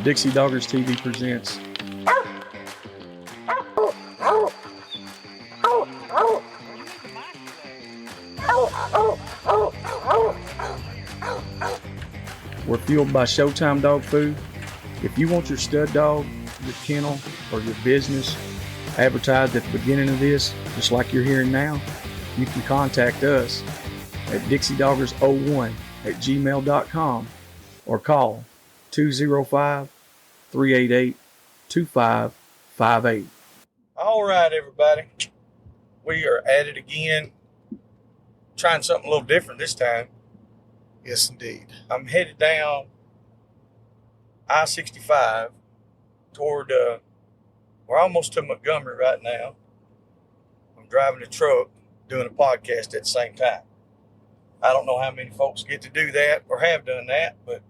Dixie Doggers TV presents We're fueled by Showtime dog food. If you want your stud dog, your kennel, or your business advertised at the beginning of this, just like you're hearing now, you can contact us at dixiedoggers01@gmail.com or call 205-388-2558. All right, everybody. We are at it again, trying something a little different this time. Yes, indeed. I'm headed down I-65 toward, we're almost to Montgomery right now. I'm driving a truck, doing a podcast at the same time. I don't know how many folks get to do that or have done that, but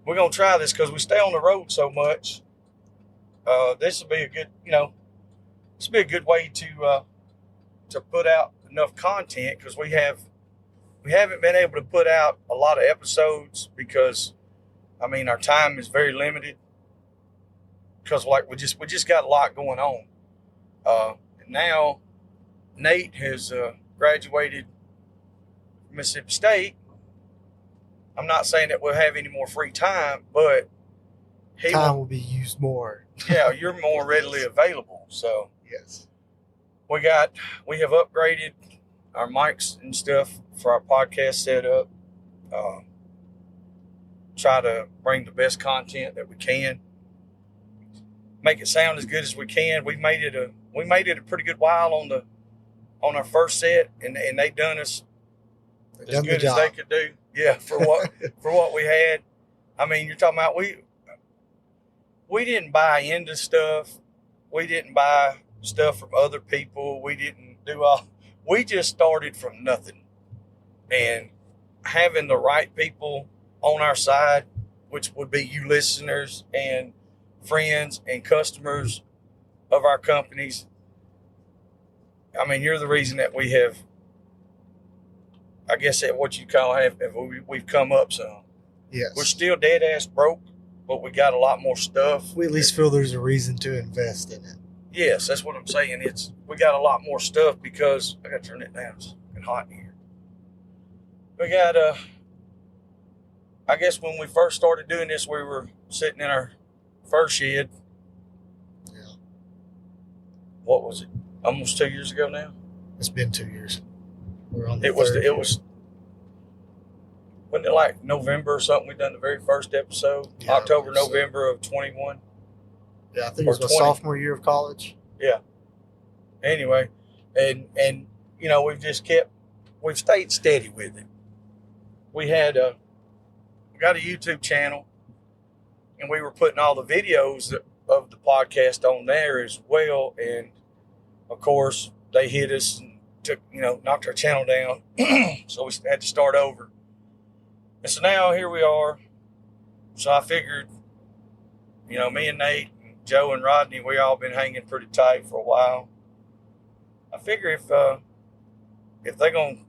we're going to try this because we stay on the road so much. This will be a good, this will be a good way to put out enough content because we haven't been able to put out a lot of episodes because, our time is very limited because we just got a lot going on. And now Nate has graduated from Mississippi State. I'm not saying that we'll have any more free time, but time will be used more. Yeah, you're more readily available. So yes, we have upgraded our mics and stuff for our podcast setup. Try to bring the best content that we can. Make it sound as good as we can. We made it a pretty good while on our first set, and they done us as good as they could do. Yeah, for what we had. You're talking about we didn't buy into stuff. We didn't buy stuff from other people. We didn't do all. We just started from nothing, and having the right people on our side, which would be you listeners and friends and customers of our companies. You're the reason that we have, I guess that what you call we've come up some. Yes. We're still dead ass broke, but we got a lot more stuff. We at least feel there's a reason to invest in it. Yes, that's what I'm saying. We got a lot more stuff because I got to turn it down. It's getting hot in here. We got I guess when we first started doing this, we were sitting in our first shed. Yeah. What was it? Almost 2 years ago now. It's been 2 years. We're on the It was wasn't it like November or something? We done the very first episode. Yeah, October, November of 21. Yeah, I think it was my sophomore year of college. Yeah. Anyway, and we've stayed steady with it. We got a YouTube channel, and we were putting all the videos of the podcast on there as well. And of course, they hit us and knocked our channel down. So we had to start over. And so now here we are. So I figured, me and Nate and Joe and Rodney, we all been hanging pretty tight for a while. I figure if they're going to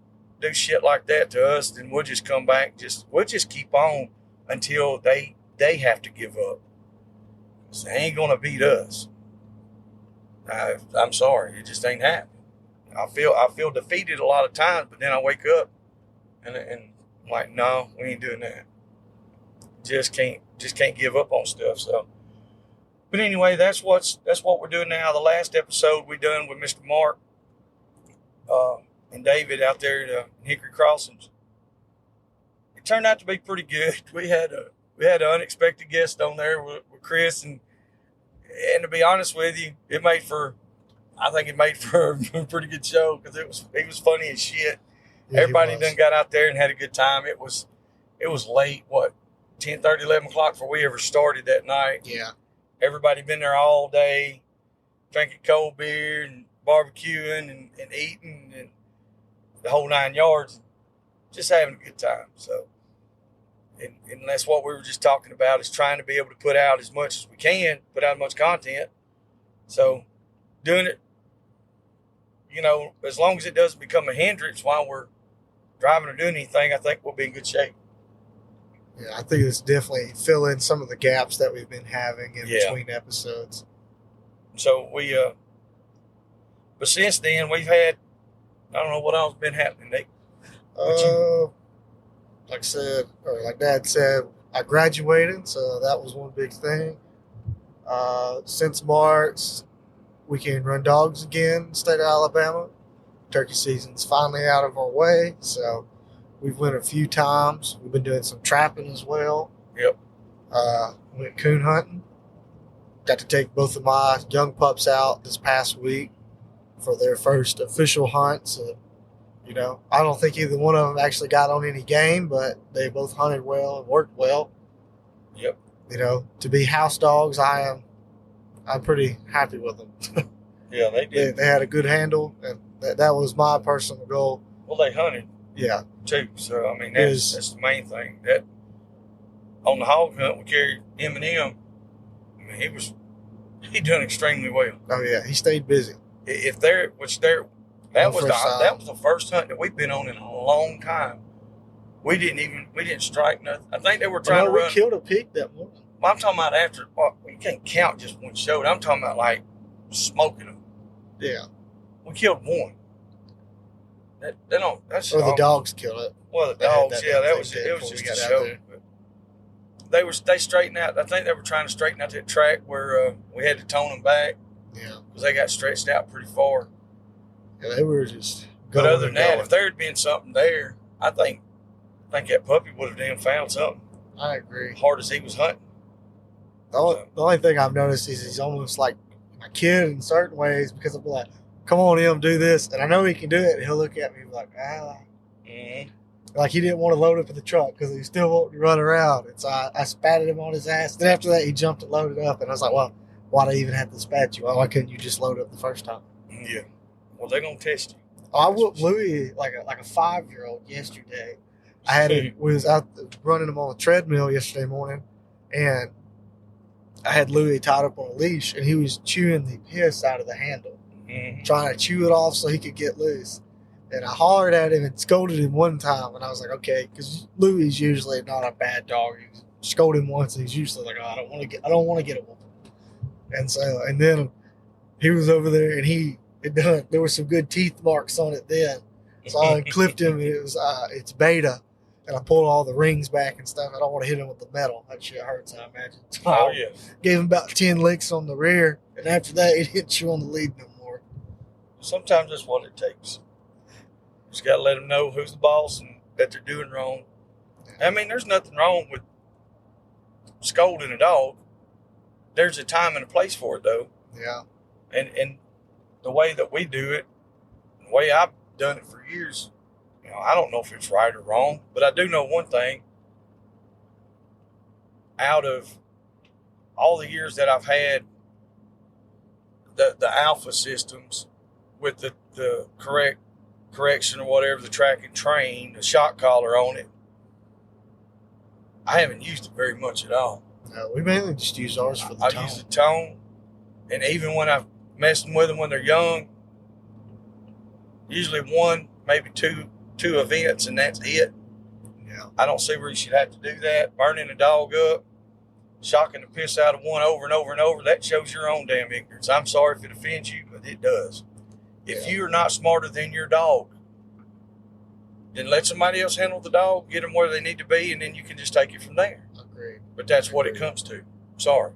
do shit like that to us, then we'll just come back. We'll just keep on until they have to give up. So they ain't gonna beat us. I'm sorry, it just ain't happening. I feel defeated a lot of times, but then I wake up and I'm like, no, we ain't doing that. Just can't give up on stuff. So, but anyway, that's what we're doing now. The last episode we done with Mr. Marc and David out there at Hickory Crossings. It turned out to be pretty good. We had an unexpected guest on there with Chris, and to be honest with you, I think it made for a pretty good show because it was funny as shit. Yeah, everybody done got out there and had a good time. It was late, 10:30, 11 o'clock before we ever started that night. Yeah. Everybody been there all day, drinking cold beer and barbecuing and eating and the whole 9 yards, just having a good time. So, and that's what we were just talking about, is trying to be able to put out as much as we can, put out as much content. So doing it, as long as it doesn't become a hindrance while we're driving or doing anything, I think we'll be in good shape. Yeah, I think it's definitely fill in some of the gaps that we've been having in between episodes. So but since then we've had, I don't know what else been happening, Nick. Like I said, or like Dad said, I graduated, so that was one big thing. Since March, we can run dogs again in the state of Alabama. Turkey season's finally out of our way, so we've went a few times. We've been doing some trapping as well. Yep. Went coon hunting. Got to take both of my young pups out this past week for their first official hunt. So, I don't think either one of them actually got on any game, but they both hunted well and worked well. Yep. To be house dogs, I'm pretty happy with them. Yeah, they did. They had a good handle, and that was my personal goal. Well, they hunted. Yeah. Too. So I mean, that's the main thing. That on the hog hunt we carried M&M. I mean, he done extremely well. Oh yeah, he stayed busy. That was the first hunt that we've been on in a long time. We didn't strike nothing. I think they were trying to run. We killed a pig that morning. Well, I'm talking about after. Well, you can't count just one show. I'm talking about like smoking them. Yeah. We killed one. That's or the dogs killed it. Well, the dogs, it was just a show. They straightened out. I think they were trying to straighten out that track where we had to tone them back. Yeah, because they got stretched out pretty far. Yeah, they were just. But other than that, if there had been something there, I think that puppy would have damn found something. I agree. Hard as he was hunting. The only thing I've noticed is he's almost like my kid in certain ways, because I'm like, come on, him, do this. And I know he can do it. And he'll look at me like, Mm-hmm. Like he didn't want to load up in the truck because he still wanted to run around. And so I spatted him on his ass. Then after that, he jumped and loaded up. And I was like, well, why'd I even have to spat you? Why couldn't you just load up the first time? Yeah. Well, they're going to test you. I whooped Louis like a 5-year-old yesterday. Was out running him on the treadmill yesterday morning. And I had Louis tied up on a leash. And he was chewing the piss out of the handle. Mm-hmm. Trying to chew it off so he could get loose. And I hollered at him and scolded him one time. And I was like, okay, because Louis is usually not a bad dog. You scold him once and he's usually like, oh, I don't want to get a whooping. And then he was over there and there were some good teeth marks on it then. So I clipped him and it's beta. And I pulled all the rings back and stuff. I don't want to hit him with the metal. That shit hurts, I imagine. So yeah. Gave him about 10 licks on the rear. And after that, he didn't chew on the lead no more. Sometimes that's what it takes. Just got to let them know who's the boss and that they're doing wrong. I mean, there's nothing wrong with scolding a dog. There's a time and a place for it, though. Yeah. And the way that we do it, the way I've done it for years, I don't know if it's right or wrong, but I do know one thing. Out of all the years that I've had the alpha systems with the correction or whatever, the track and train, the shock collar on it, I haven't used it very much at all. No, we mainly just use ours for the tone. I use the tone, and even when I've messed with them when they're young, usually one, maybe two events, and that's it. Yeah. I don't see where you should have to do that. Burning a dog up, shocking the piss out of one over and over and over, that shows your own damn ignorance. I'm sorry if it offends you, but it does. If you're not smarter than your dog, then let somebody else handle the dog, get them where they need to be, and then you can just take it from there. Agreed. But that's what it comes to. Sorry.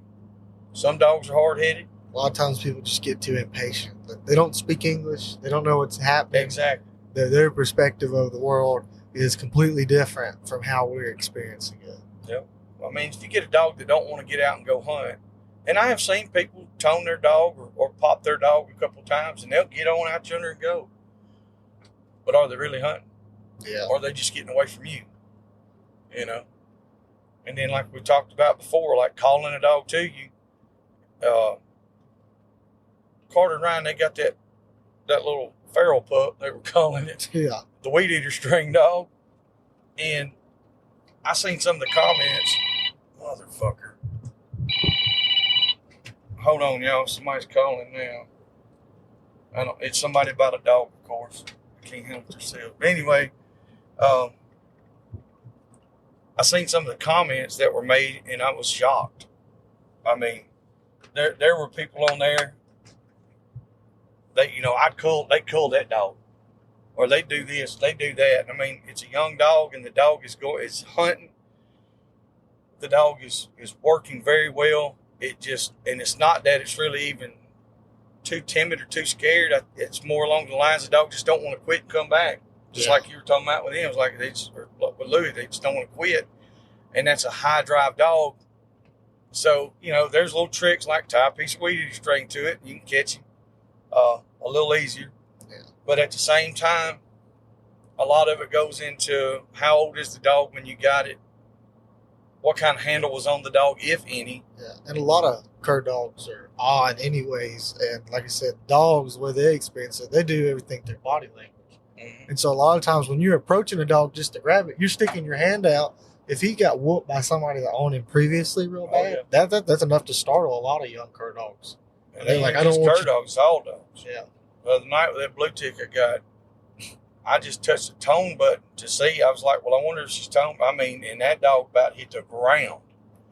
Some dogs are hard-headed. A lot of times people just get too impatient. They don't speak English. They don't know what's happening. Exactly. Their perspective of the world is completely different from how we're experiencing it. Yep. I mean, if you get a dog that don't want to get out and go hunt, and I have seen people tone their dog or pop their dog a couple of times, and they'll get on out yonder and go. But are they really hunting? Yeah. Or are they just getting away from you? And then like we talked about before, like calling a dog to you. Carter and Ryan, they got that little feral pup, they were calling it. Yeah. The weed eater string dog. And I seen some of the comments. Motherfucker. Hold on, y'all. Somebody's calling now. It's somebody about a dog, of course. I can't help themselves. But anyway, I seen some of the comments that were made, and I was shocked. I mean, there were people on there. They, they cull that dog, or they do this, they do that. I mean, it's a young dog, and the dog is hunting. The dog is working very well. And it's not that it's really even too timid or too scared. It's more along the lines the dog just don't want to quit and come back. Just like you were talking about with him. It's like with Louis, they just don't want to quit. And that's a high drive dog. So, there's little tricks like tie a piece of weed string to it, and you can catch him a little easier. Yeah. But at the same time, a lot of it goes into how old is the dog when you got it, what kind of handle was on the dog, if any. Yeah, and a lot of cur dogs are odd anyways. And like I said, dogs, the way they experience it, they do everything through body language. Mm-hmm. And so a lot of times when you're approaching a dog just to grab it, you're sticking your hand out. If he got whooped by somebody that owned him previously real bad, that's enough to startle a lot of young cur dogs. And they're like, I don't want cur dogs, it's all dogs. Yeah. The other night with that blue tick I got, I just touched the tone button to see. I was like, well, I wonder if she's tone. I mean, and that dog about hit the ground.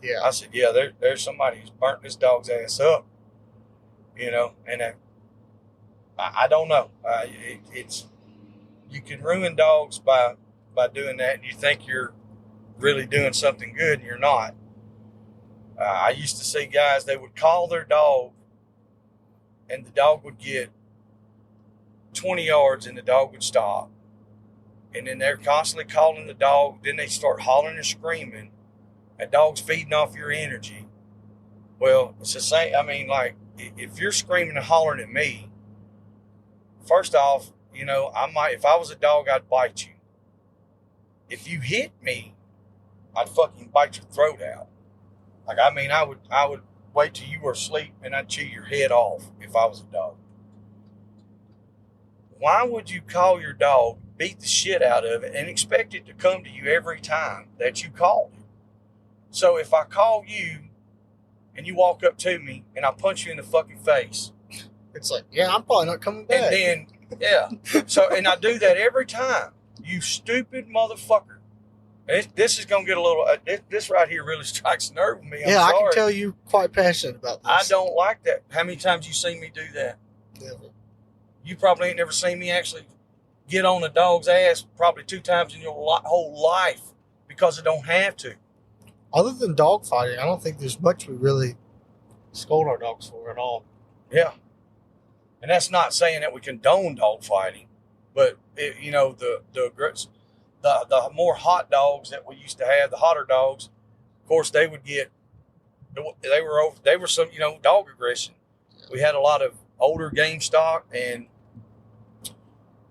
Yeah. I said, yeah, there's somebody who's burnt this dog's ass up. And I don't know. It's you can ruin dogs by doing that, and you think you're really doing something good, and you're not. I used to see guys, they would call their dog, and the dog would get 20 yards, and the dog would stop. And then they're constantly calling the dog. Then they start hollering and screaming. That dog's feeding off your energy. Well, it's the same. I mean, like, if you're screaming and hollering at me, first off, if I was a dog, I'd bite you. If you hit me, I'd fucking bite your throat out. Like, I mean, I would wait till you were asleep and I'd chew your head off if I was a dog. Why would you call your dog, beat the shit out of it, and expect it to come to you every time that you called it? So if I call you and you walk up to me and I punch you in the fucking face, it's like, yeah, I'm probably not coming back. And then, yeah. And I do that every time. You stupid motherfucker. And this is going to get a little, this right here really strikes a nerve with me. I'm sorry. I can tell you quite passionate about this. I don't like that. How many times you seen me do that? Never. You probably ain't never seen me actually get on a dog's ass probably 2 times in your whole life because I don't have to. Other than dog fighting, I don't think there's much we really scold our dogs for at all. Yeah. And that's not saying that we condone dog fighting, but the more hot dogs that we used to have, the hotter dogs, of course, they were some, dog aggression. We had a lot of older game stock, and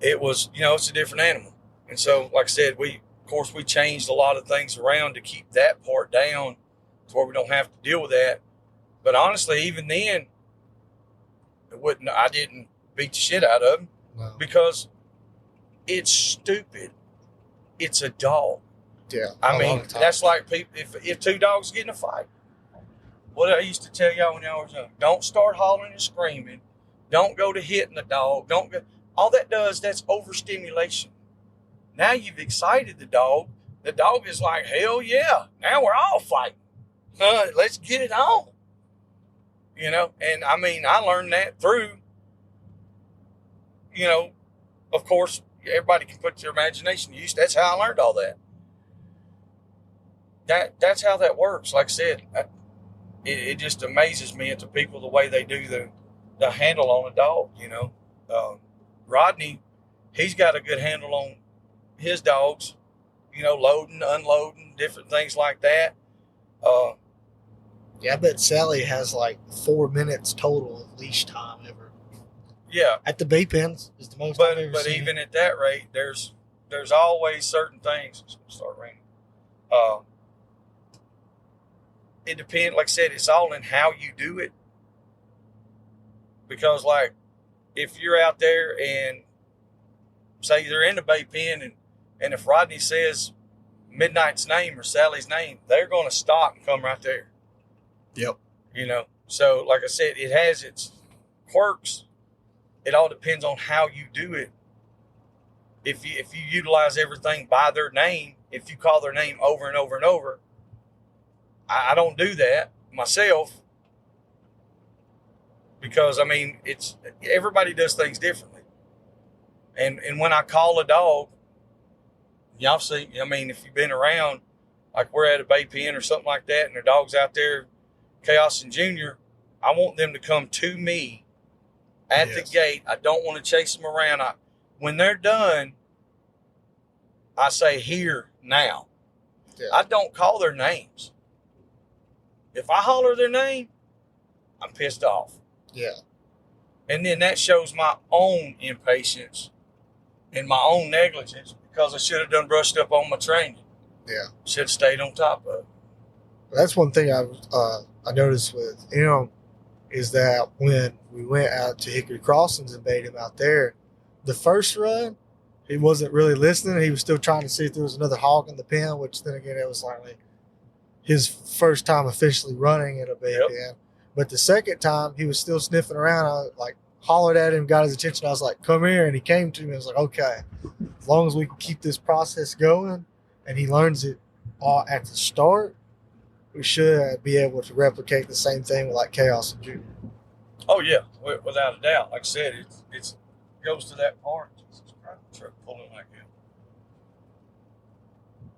it was, it's a different animal. And so, like I said, we changed a lot of things around to keep that part down to where we don't have to deal with that. But honestly, even then, I didn't beat the shit out of him. No. Because it's stupid. It's a dog. Yeah. I mean, that's like people, if 2 dogs get in a fight. What I used to tell y'all when y'all was young, don't start hollering and screaming. Don't go to hitting the dog. All that does, that's overstimulation. Now you've excited the dog. The dog is like, hell yeah, now we're all fighting. Let's get it on. And I mean, I learned that through, of course, everybody can put their imagination to use. That's how I learned all that. That's how that works. Like I said, it just amazes me at the people, the way they do the handle on a dog, Rodney, he's got a good handle on his dogs, loading, unloading, different things like that. Yeah, I bet Sally has like 4 minutes total of leash time ever. Yeah. At the bay pens is the most I've ever But seen. even at that rate, there's always certain things. It's going to start raining. It depends. Like I said, it's all in how you do it. Because, like, if you're out there and say they're in the bay pen, and if Rodney says Midnight's name or Sally's name, they're going to stop and come right there. Yep. So like I said, it has its quirks. It all depends on how you do it. If you utilize everything by their name, if you call their name over and over and over. I don't do that myself because, I mean, it's everybody does things differently. And when I call a dog, y'all see, I mean, if you've been around, like we're at a bay pen or something like that, and the dog's out there, Chaos and Junior, I want them to come to me at the gate. I don't want to chase them around. When they're done, I say, here, now. Yeah. I don't call their names. If I holler their name, I'm pissed off. Yeah. And then that shows my own impatience and my own negligence because I should have done brushed up on my training. Yeah. Should have stayed on top of it. That's one thing I noticed with him is that when we went out to Hickory Crossings and bait him out there, the first run, he wasn't really listening. He was still trying to see if there was another hog in the pen, which then again, it was like his first time officially running in a bait pen. But the second time, he was still sniffing around. I like hollered at him, got his attention. I was like, come here. And he came to me. I was like, okay, as long as we can keep this process going and he learns it all at the start, we should be able to replicate the same thing with like Chaos and Junior. Oh, yeah, without a doubt. Like I said, it goes to that part. Jesus Christ, truck pulling like him.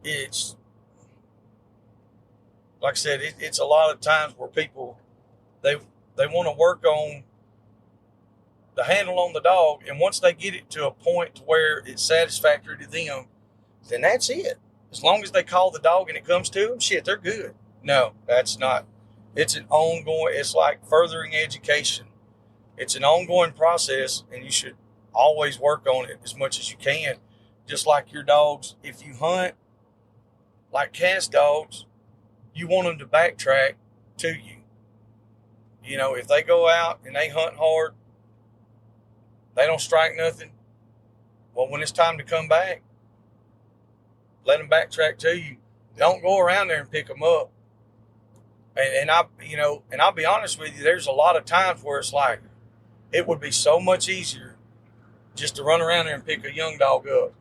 It's, like I said, it's a lot of times where people, they want to work on the handle on the dog, and once they get it to a point to where it's satisfactory to them, then that's it. As long as they call the dog and it comes to them, shit, they're good. No, that's not. It's an ongoing, it's like furthering education. It's an ongoing process, and you should always work on it as much as you can. Just like your dogs, if you hunt like cast dogs, you want them to backtrack to you. You know, if they go out and they hunt hard, they don't strike nothing. Well, when it's time to come back, let them backtrack to you. Don't go around there and pick them up. And I'll be honest with you, there's a lot of times where it's like, it would be so much easier just to run around there and pick a young dog up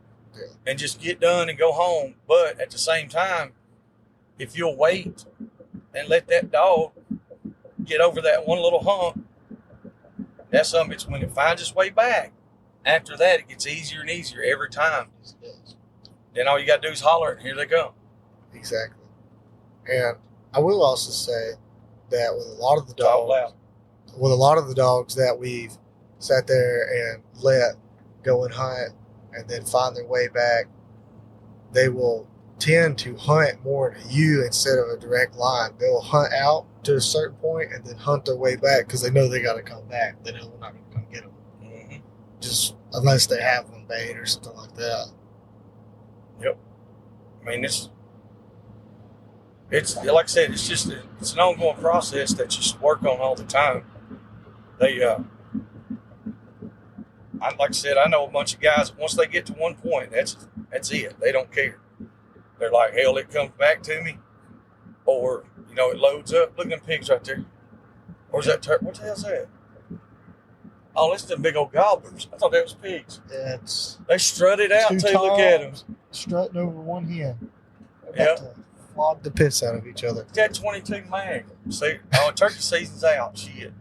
and just get done and go home. But at the same time, if you'll wait and let that dog get over that one little hump, that's something. It's when it finds its way back. After that, it gets easier and easier every time. Then all you got to do is holler, and here they come. Exactly. And I will also say that with a lot of the dogs that we've sat there and let go and hunt and then find their way back, they will tend to hunt more to you instead of a direct line. They'll hunt out to a certain point and then hunt their way back because they know they got to come back. They know we're not going to come get them. Mm-hmm. Just unless they have one bait or something like that. Yep. I mean, it's like I said, it's an ongoing process that you should work on all the time. Like I said, I know a bunch of guys, once they get to one point, that's it. They don't care. They're like, hell, it comes back to me. Or, it loads up. Look at them pigs right there. Or is that what the hell's that? Oh, that's them big old gobblers. I thought that was pigs. Yeah, they strutted out too. Look at them. Strutting over one hen. Yeah. Flog the piss out of each other. That 22 mag. See, turkey season's out. Shit.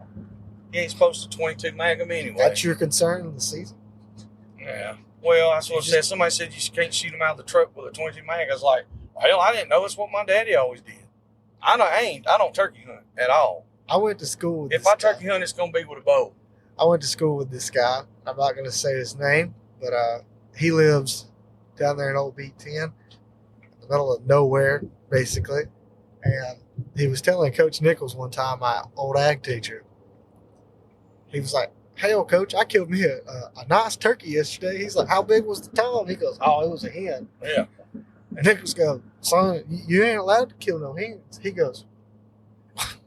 You ain't supposed to 22 mag them anyway. That's your concern in the season? Yeah. Well, that's what I said. Somebody said you can't shoot them out of the truck with a 22 mag. I was like, hell, I didn't know that's what my daddy always did. I don't turkey hunt at all. I went to school with If I turkey hunt, it's going to be with a bow. I went to school with this guy. I'm not going to say his name, but he lives down there in Old B10, in the middle of nowhere, basically. And he was telling Coach Nichols one time, my old ag teacher, he was like, hell, Coach, I killed me a nice turkey yesterday. He's like, how big was the tom? He goes, oh, it was a hen. Yeah. And Nichols goes, son, you ain't allowed to kill no hens. He goes,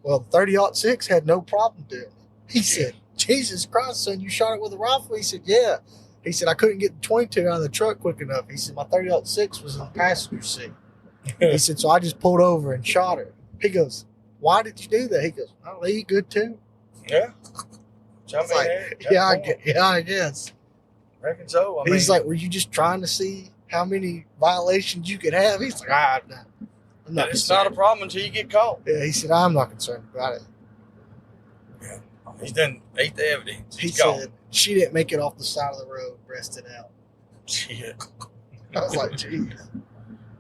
well, 30-06 had no problem doing it. He said, Jesus Christ, son, you shot it with a rifle? He said, yeah. He said, I couldn't get the 22 out of the truck quick enough. He said, my 30-06 was in the passenger seat. He said, so I just pulled over and shot her. He goes, why did you do that? He goes, oh, they eat good too. Yeah. I guess. Reckon so. He's like, were you just trying to see how many violations you could have. He's like, no, I'm not. It's not a problem until you get caught. Yeah, he said, I'm not concerned about it. Yeah, he's done ate the evidence. He He's gone. said she didn't make it off the side of the road, breasted out. Shit. I was like, geez.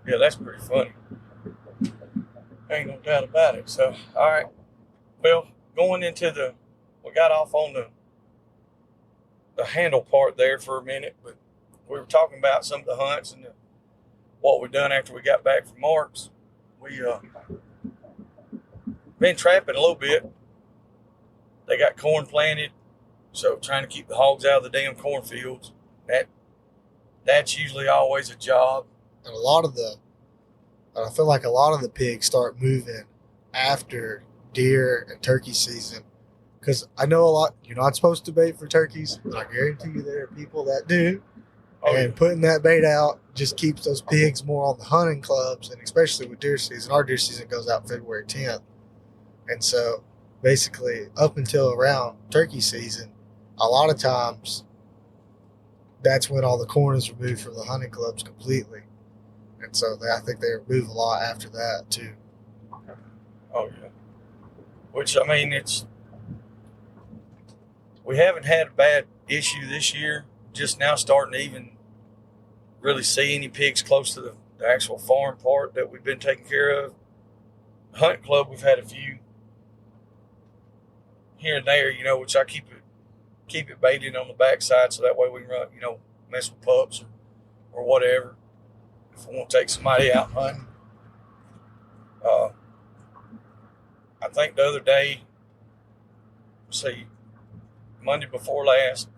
Yeah, that's pretty funny. Ain't no doubt about it. So, all right. Well, going into we got off on the handle part there for a minute, but we were talking about some of the hunts and what we done after we got back from Marc's. We been trapping a little bit. They got corn planted, so trying to keep the hogs out of the damn cornfields. That's usually always a job. And I feel like a lot of the pigs start moving after deer and turkey season. Because I know a lot, you're not supposed to bait for turkeys, but I guarantee you there are people that do. Oh, and putting that bait out just keeps those pigs more on the hunting clubs, and especially with deer season. Our deer season goes out February 10th. And so basically up until around turkey season, a lot of times that's when all the corn is removed from the hunting clubs completely. And so I think they remove a lot after that too. Oh, yeah. Which, I mean, we haven't had a bad issue this year. Just now starting to even really see any pigs close to the actual farm part that we've been taking care of. Hunt club, we've had a few here and there, which I keep it baited on the backside so that way we can run, mess with pups or whatever. If I want to take somebody out hunting. I think the other day, Monday before last,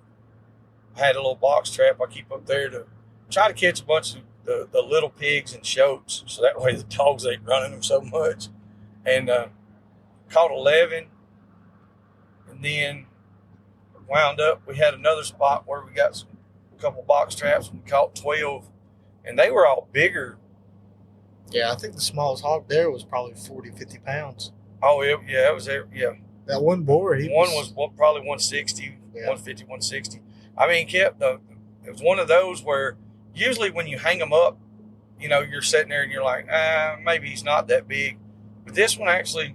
I had a little box trap I keep up there to try to catch a bunch of the little pigs and shoats, so that way the dogs ain't running them so much. And caught 11, and then wound up. We had another spot where we got a couple box traps, and we caught 12, and they were all bigger. Yeah, I think the smallest hog there was probably 40, 50 pounds. Oh, yeah, it was there. Yeah. That one boar, one was probably 160, yeah. 150, 160. I mean, it was one of those where usually when you hang them up, you're sitting there and you're like, maybe he's not that big. But this one actually,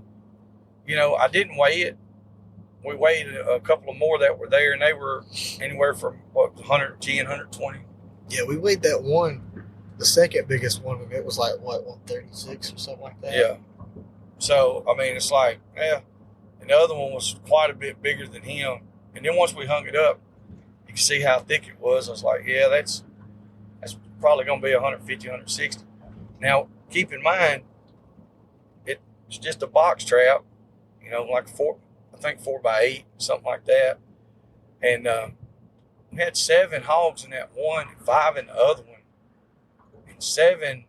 I didn't weigh it. We weighed a couple of more that were there, and they were anywhere from, 110, 120. Yeah, we weighed that one, the second biggest one, and it was like, 136 or something like that? Yeah. So, I mean, it's like, yeah. And the other one was quite a bit bigger than him. And then once we hung it up, you can see how thick it was. I was like, yeah, that's probably going to be 150, 160. Now, keep in mind, it's just a box trap, like 4x8, something like that. And we had 7 hogs in that one and 5 in the other one. And 7,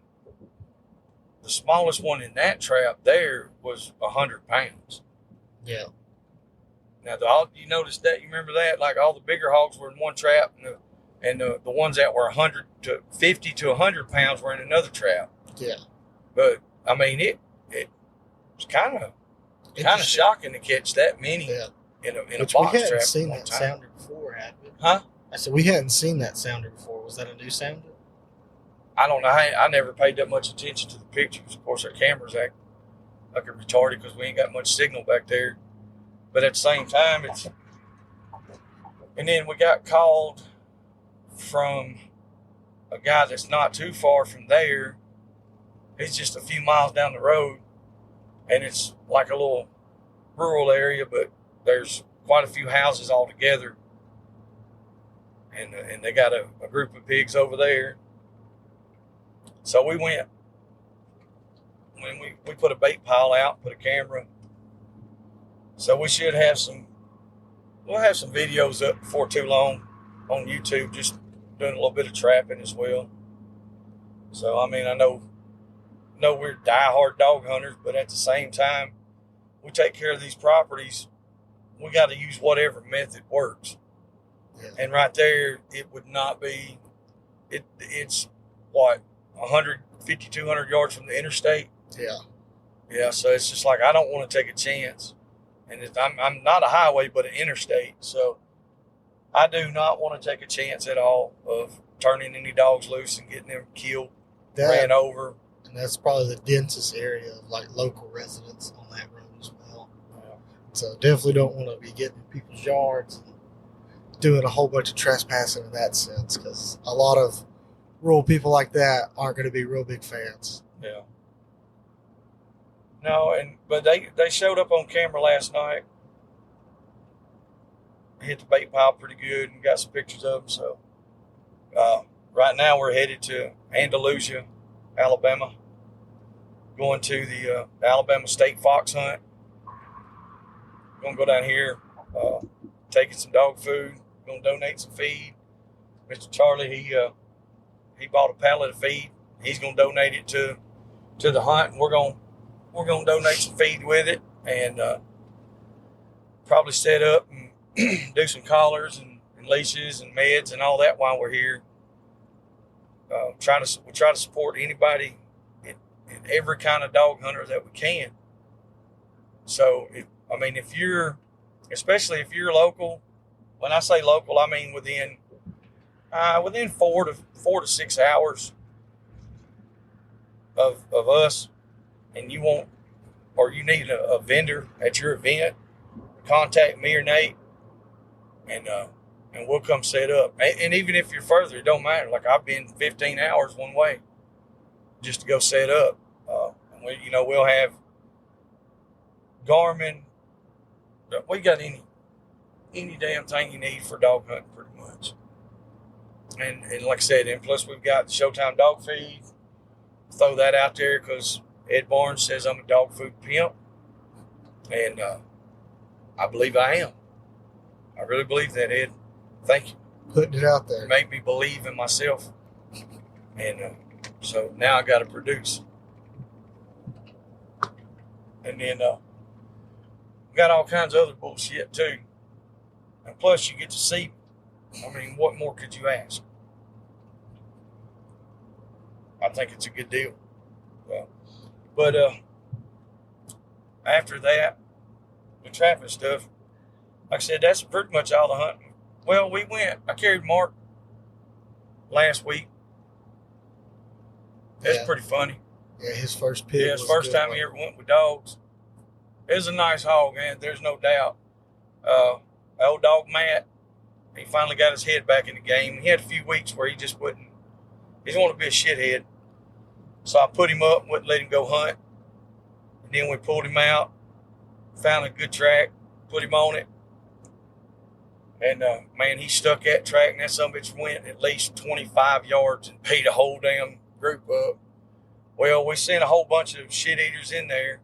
the smallest one in that trap there was 100 pounds. Yeah. Now, you noticed that? You remember that? Like all the bigger hogs were in one trap, and the ones that were 50 to 100 pounds were in another trap. Yeah. But I mean, it was kind of shocking to catch that many in a box trap. We hadn't seen that sounder before, had we? Huh? I said we hadn't seen that sounder before. Was that a new sounder? I don't know. I never paid that much attention to the pictures. Of course, our cameras act like a retarded because we ain't got much signal back there. But at the same time, and then we got called from a guy that's not too far from there. He's just a few miles down the road, and it's like a little rural area, but there's quite a few houses all together. And they got a group of pigs over there. So we went. When we put a bait pile out, put a camera. So we should have we'll have some videos up before too long on YouTube, just doing a little bit of trapping as well. So, I mean, I know we're diehard dog hunters, but at the same time, we take care of these properties. We got to use whatever method works. Yeah. And right there, it would not be, it's what, 150, 200 yards from the interstate? Yeah. Yeah, so it's just like I don't want to take a chance. And I'm not a highway, but an interstate. So I do not want to take a chance at all of turning any dogs loose and getting them killed, That, ran over. and that's probably the densest area of like local residents on that road as well. So definitely don't want to be getting in people's yards and doing a whole bunch of trespassing in that sense, because a lot of rural people like that aren't going to be real big fans. Yeah. No, but they showed up on camera last night. Hit the bait pile pretty good and got some pictures of them. So right now we're headed to Andalusia, Alabama, going to the Alabama State Fox Hunt. Going to go down here, taking some dog food. Going to donate some feed. Mr. Charlie, he bought a pallet of feed. He's going to donate it to the hunt, and we're going to donate some feed with it, and probably set up and do some collars and leashes and meds and all that while we're here. We try to support anybody and every kind of dog hunter that we can. So, especially if you're local. When I say local, I mean within 4 to 6 hours of us, and you need a vendor at your event, contact me or Nate, and we'll come set up. And even if you're further, it don't matter. Like, I've been 15 hours one way just to go set up. And we'll have Garmin. We got any damn thing you need for dog hunting, pretty much. And like I said, and plus we've got the Showtime dog feed. Throw that out there because Ed Barnes says I'm a dog food pimp, and I believe I am. I really believe that, Ed. Thank you. Putting it out there. It made me believe in myself, and so now I got to produce. And then we got all kinds of other bullshit too. And plus, you get to see. I mean, what more could you ask? I think it's a good deal. But after that, the trapping stuff, like I said, that's pretty much all the hunting. Well, I carried Marc last week. That's pretty funny. Yeah, his first pig. Yeah, his first time he ever went with dogs. It was a nice hog, man. There's no doubt. Old dog Matt, he finally got his head back in the game. He had a few weeks where he just wouldn't. He just wanted to be a shithead. So I put him up and wouldn't let him go hunt. And then we pulled him out, found a good track, put him on it. And, man, he stuck that track, and that sumbitch went at least 25 yards and beat a whole damn group up. Well, we sent a whole bunch of shit eaters in there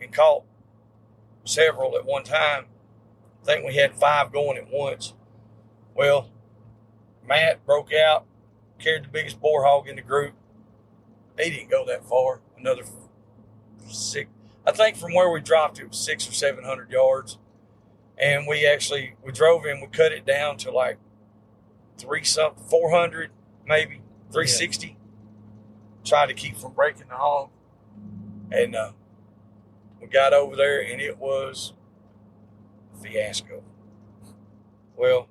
and caught several at one time. I think we had 5 going at once. Well, Matt broke out, carried the biggest boar hog in the group. He didn't go that far. Another 6. I think from where we dropped it was 600 or 700 yards. And we drove in, we cut it down to like 400, maybe 360. Yeah. Tried to keep from breaking the hog. And we got over there, and it was a fiasco. Well,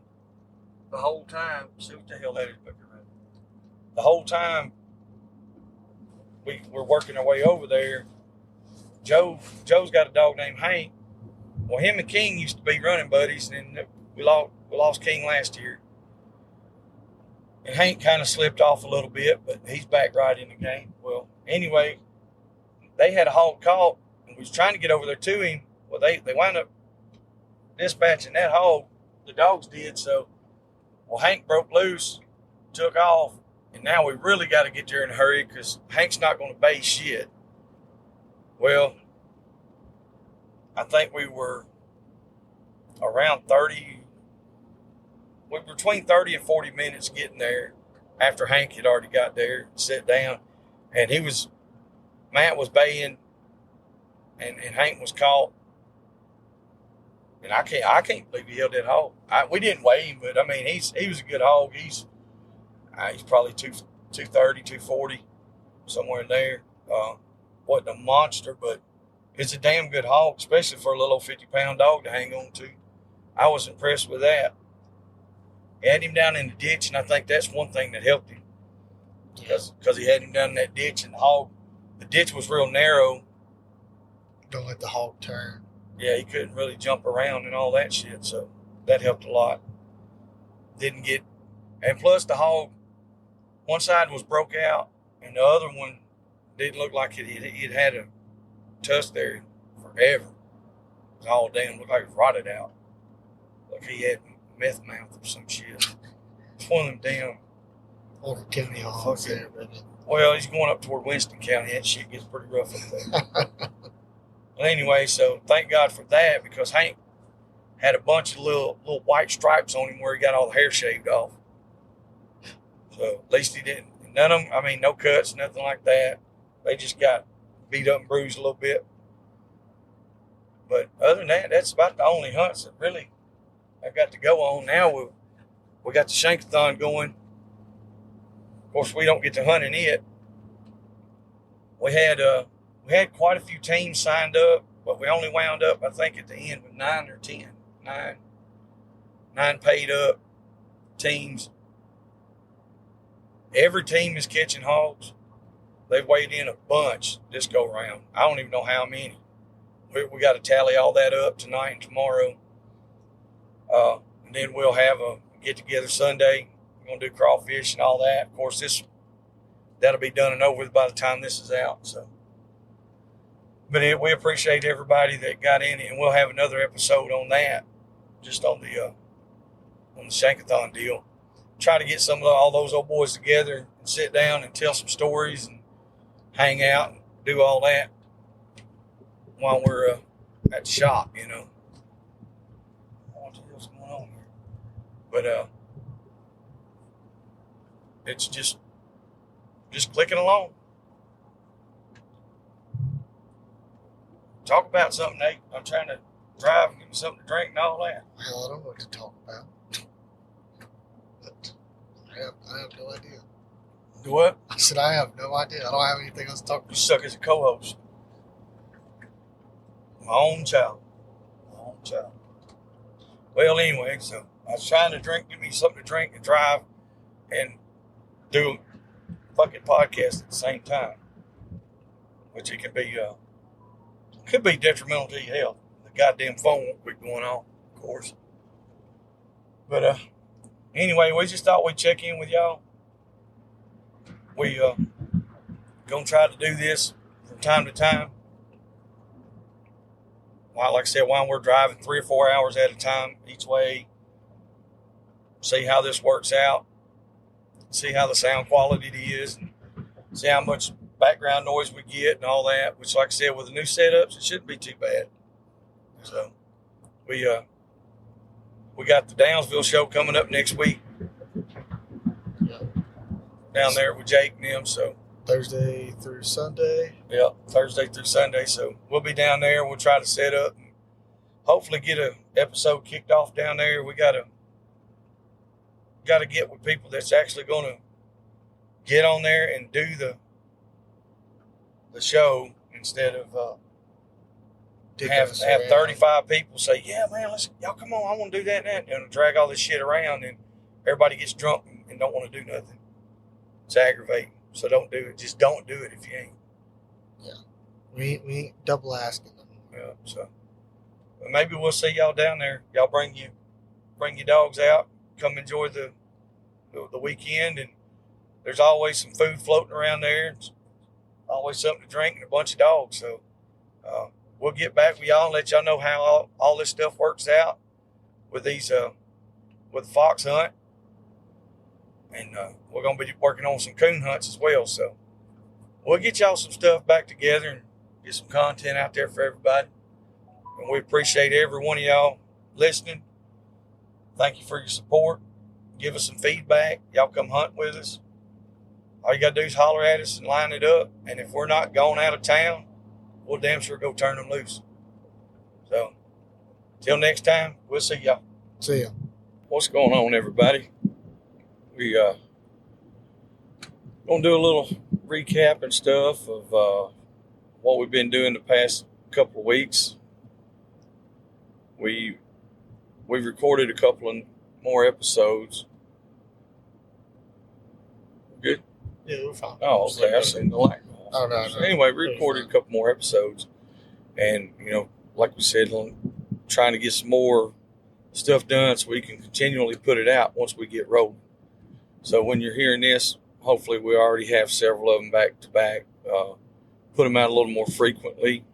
the whole time, see what the hell that is back around. The whole time we were working our way over there, Joe's got a dog named Hank. Well, him and King used to be running buddies, and then we lost King last year. And Hank kind of slipped off a little bit, but he's back right in the game. Well, anyway, they had a hog caught, and we was trying to get over there to him. Well, they wound up dispatching that hog. The dogs did, so. Well, Hank broke loose, took off, and now we really got to get there in a hurry because Hank's not going to bay shit. Well, I think we were around 30. We were between 30 and 40 minutes getting there after Hank had already got there, sat down, and Matt was baying, and Hank was caught. And I can't believe he held that hog. We didn't weigh him, but I mean, he was a good hog. He's probably 230, 240, somewhere in there. Wasn't a monster, but it's a damn good hog, especially for a little 50-pound dog to hang on to. I was impressed with that. had him down in the ditch, and I think that's one thing that helped him because he had him down in that ditch, and the ditch was real narrow. Don't let the hog turn. Yeah, he couldn't really jump around and all that shit, so that helped a lot. And plus the hog, one side was broke out, and the other one didn't look like it had a tusk there forever. It was all damn looked like it was rotted out. Like he had meth mouth or some shit. It's one of them damn Walker County hogs there, baby. Well, he's going up toward Winston County. That shit gets pretty rough up there. But anyway, so thank God for that, because Hank had a bunch of little white stripes on him where he got all the hair shaved off. So at least he didn't. None of them, I mean, no cuts, nothing like that. They just got beat up and bruised a little bit. But other than that, that's about the only hunts that really I've got to go on. Now we got the Shankathon going. Of course, we don't get to hunt in it. We had quite a few teams signed up, but we only wound up, I think, at the end with 9 or 10. Nine paid up teams. Every team is catching hogs. They've weighed in a bunch this go round. I don't even know how many. We got to tally all that up tonight and tomorrow. And then we'll have a get together Sunday. We're going to do crawfish and all that. Of course, that'll be done and over with by the time this is out. So, but we appreciate everybody that got in it, and we'll have another episode on that, just on the Shankathon deal. Try to get all those old boys together and sit down and tell some stories and hang out and do all that while we're at the shop, you know. What the hell's going on here? But it's just clicking along. Talk about something, Nate. I'm trying to drive and give me something to drink and all that. Well, I don't know what to talk about. But I have no idea. Do what? I said I have no idea. I don't have anything else to talk You about. suck as a co-host. My own child. Well, anyway, so I was trying to give me something to drink and drive and do a fucking podcast at the same time. Which it could be detrimental to your health. The goddamn phone won't quit going on, of course. But anyway, we just thought we'd check in with y'all. We gonna try to do this from time to time. Like I said, while we're driving 3 or 4 hours at a time each way, see how this works out, see how the sound quality is, and see how much background noise we get and all that. Which, like I said, with the new setups, it shouldn't be too bad. So we got the Downsville show coming up next week. Down there with Jake and them, so Thursday through Sunday. Yeah, Thursday through Sunday. So we'll be down there. We'll try to set up and hopefully get an episode kicked off down there. We gotta get with people that's actually gonna get on there and do the show instead of have 35 people say, yeah, man, y'all come on, I want to do that and that, and drag all this shit around, and everybody gets drunk and don't want to do nothing. It's aggravating. So don't do it. Just don't do it if you ain't. Yeah. We ain't double asking them. Yeah. So but maybe we'll see y'all down there. Y'all bring your dogs out. Come enjoy the weekend, and there's always some food floating around there. It's always something to drink and a bunch of dogs. So we'll get back with y'all and let y'all know how all this stuff works out with these with the fox hunt. And we're going to be working on some coon hunts as well. So we'll get y'all some stuff back together and get some content out there for everybody. And we appreciate every one of y'all listening. Thank you for your support. Give us some feedback. Y'all come hunt with us. All you got to do is holler at us and line it up. And if we're not going out of town, we'll damn sure go turn them loose. So till next time, we'll see y'all. See ya. What's going on, everybody? We gonna do a little recap and stuff of what we've been doing the past couple of weeks. We've recorded a couple of more episodes. Good? Yeah, we're fine. Oh, okay. I seen the light go off. Oh, no. So anyway, we recorded a couple more episodes. And, like we said, trying to get some more stuff done so we can continually put it out once we get rolling. So when you're hearing this, hopefully we already have several of them back to back. Put them out a little more frequently.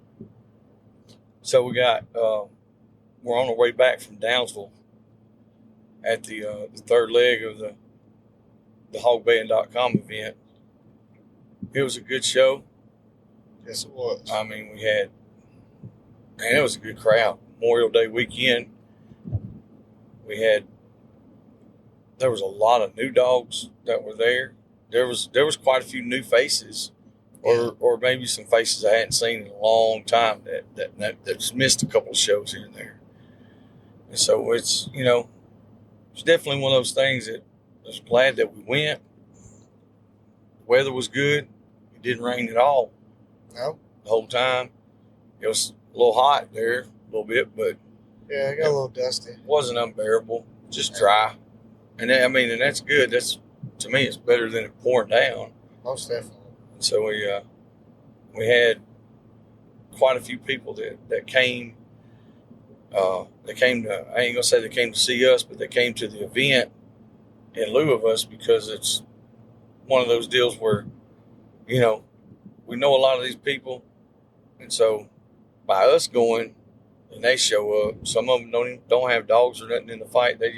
So we're on our way back from Downsville at the third leg of the hogband.com event. It was a good show. Yes, it was. I mean, it was a good crowd. Memorial Day weekend, there was a lot of new dogs that were there. There was quite a few new faces, or maybe some faces I hadn't seen in a long time that's missed a couple of shows here and there. And so it's definitely one of those things that I was glad that we went. The weather was good. It didn't rain at all. No. The whole time. It was a little hot there, a little bit, but yeah, it got a little dusty. It wasn't unbearable. Just dry. And that's good. To me, it's better than it pouring down. Most definitely. And so we had quite a few people that came. They came to. I ain't gonna say they came to see us, but they came to the event in lieu of us because it's one of those deals where, we know a lot of these people, and so by us going and they show up, some of them don't have dogs or nothing in the fight. They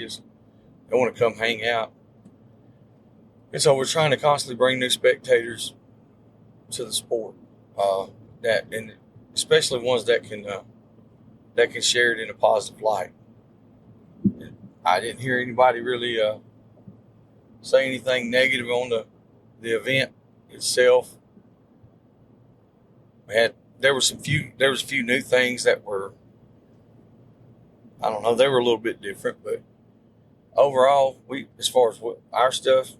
want to come hang out. And so we're trying to constantly bring new spectators to the sport, and especially ones that can share it in a positive light. I didn't hear anybody really say anything negative on the event itself. There was a few new things that were, I don't know, they were a little bit different, but overall, as far as our stuff,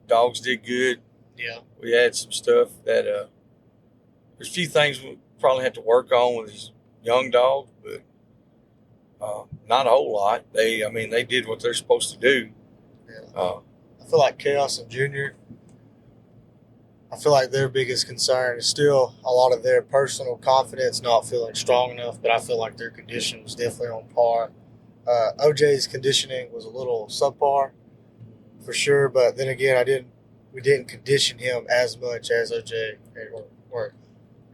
dogs did good. Yeah. We had some stuff that there's a few things we probably had to work on with these young dogs, but not a whole lot. They did what they're supposed to do. Yeah. I feel like Chaos and Junior, I feel like their biggest concern is still a lot of their personal confidence not feeling strong enough, but I feel like their condition was definitely on par. OJ's conditioning was a little subpar for sure, but then again, we didn't condition him as much as OJ or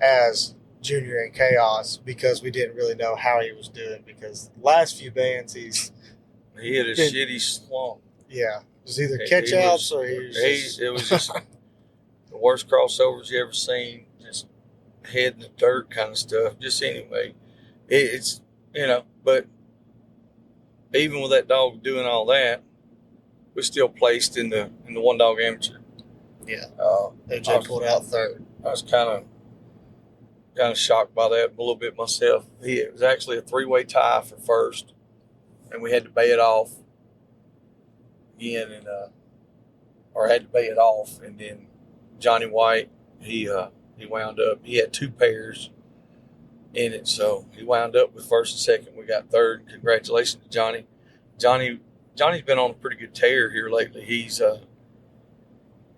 as Junior and Chaos because we didn't really know how he was doing because the last few bands he had a shitty slump. Yeah. It was either catch outs or it was just the worst crossovers you ever seen, just head in the dirt kind of stuff. Just anyway, it's but even with that dog doing all that, we're still placed in the one dog amateur. Yeah. AJ pulled out third. I was kind of shocked by that a little bit myself. It was actually a 3-way tie for first, and we had to bay it off again, or had to bay it off, and then Johnny White, he wound up. He had 2 pairs in it, so he wound up with first and second. We got third. Congratulations to Johnny. Johnny's been on a pretty good tear here lately. He's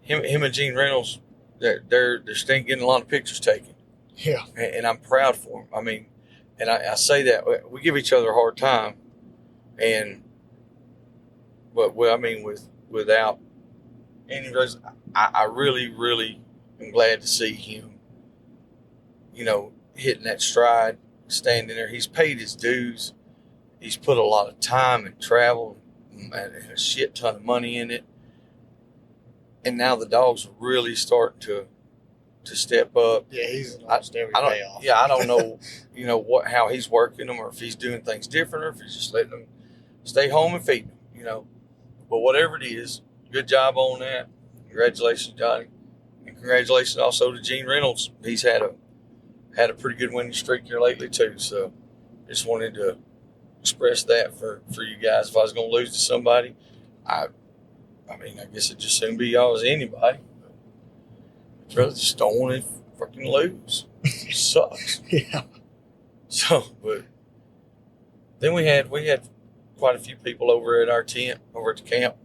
him and Gene Reynolds. They're still getting a lot of pictures taken. Yeah, and I'm proud for him. I mean, and I say that we give each other a hard time, without any reason, I really, really am glad to see him. Hitting that stride, standing there. He's paid his dues. He's put a lot of time and travel and a shit ton of money in it. And now the dogs are really starting to step up. Yeah, he's almost every day off. Yeah, I don't know, how he's working them or if he's doing things different or if he's just letting them stay home and feed them, But whatever it is, good job on that. Congratulations, Johnny. And congratulations also to Gene Reynolds. He's had a pretty good winning streak here lately too. So just wanted to express that for you guys. If I was going to lose to somebody, I guess it'd just soon be y'all as anybody. I'd rather just don't want to freaking lose. It sucks. Yeah. So, but then we had quite a few people over at our tent, over at the camp.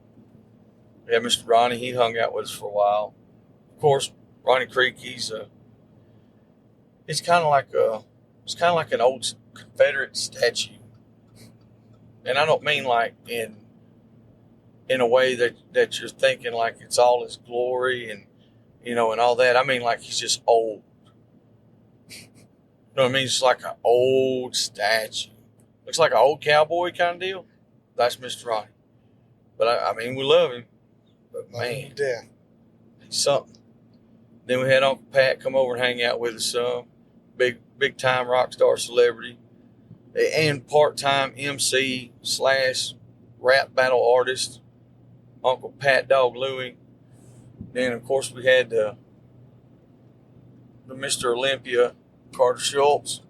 We had Mr. Ronnie. He hung out with us for a while. Of course, Ronnie Creek. He's kind of like an old Confederate statue, and I don't mean like in a way that you're thinking like it's all his glory and and all that. I mean like he's just old. You know what I mean? It's like an old statue. Looks like an old cowboy kind of deal. That's Mr. Ronnie. But I mean, we love him. But man, Yeah. he's something. Then we had Uncle Pat come over and hang out with us some. Big time rock star celebrity. And part-time MC / rap battle artist. Uncle Pat Dog Louie. Then, of course, we had the Mr. Olympia, Carter Schultz,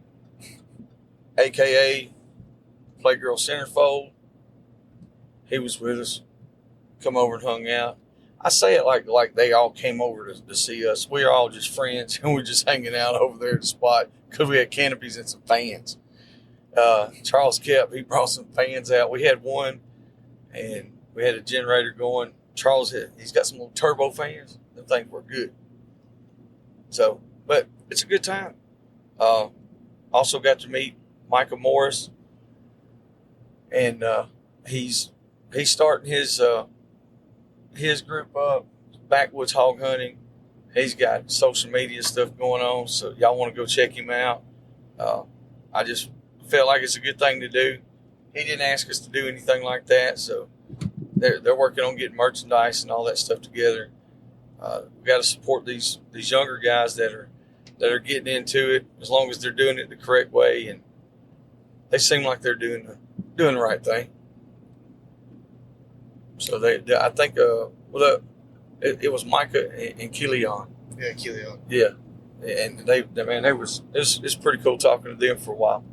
a.k.a. Playgirl Centerfold. He was with us. Come over and hung out. I say it like they all came over to see us. We are all just friends, and we're just hanging out over there at the spot because we had canopies and some fans. Charles he brought some fans out. We had one, and we had a generator going. Charles he's got some little turbo fans. Them things were good. So, but it's a good time. Also got to meet Michael Morris, and he's starting his group up, Backwoods Hog Hunting. He's got social media stuff going on, so y'all want to go check him out. I just felt like it's a good thing to do. He didn't ask us to do anything like that, so they're working on getting merchandise and all that stuff together. We got to support these younger guys that are getting into it, as long as they're doing it the correct way, and they seem like they're doing the right thing. So I think it was Micah and Kilian. Yeah, Kilian. Yeah, and it's pretty cool talking to them for a while,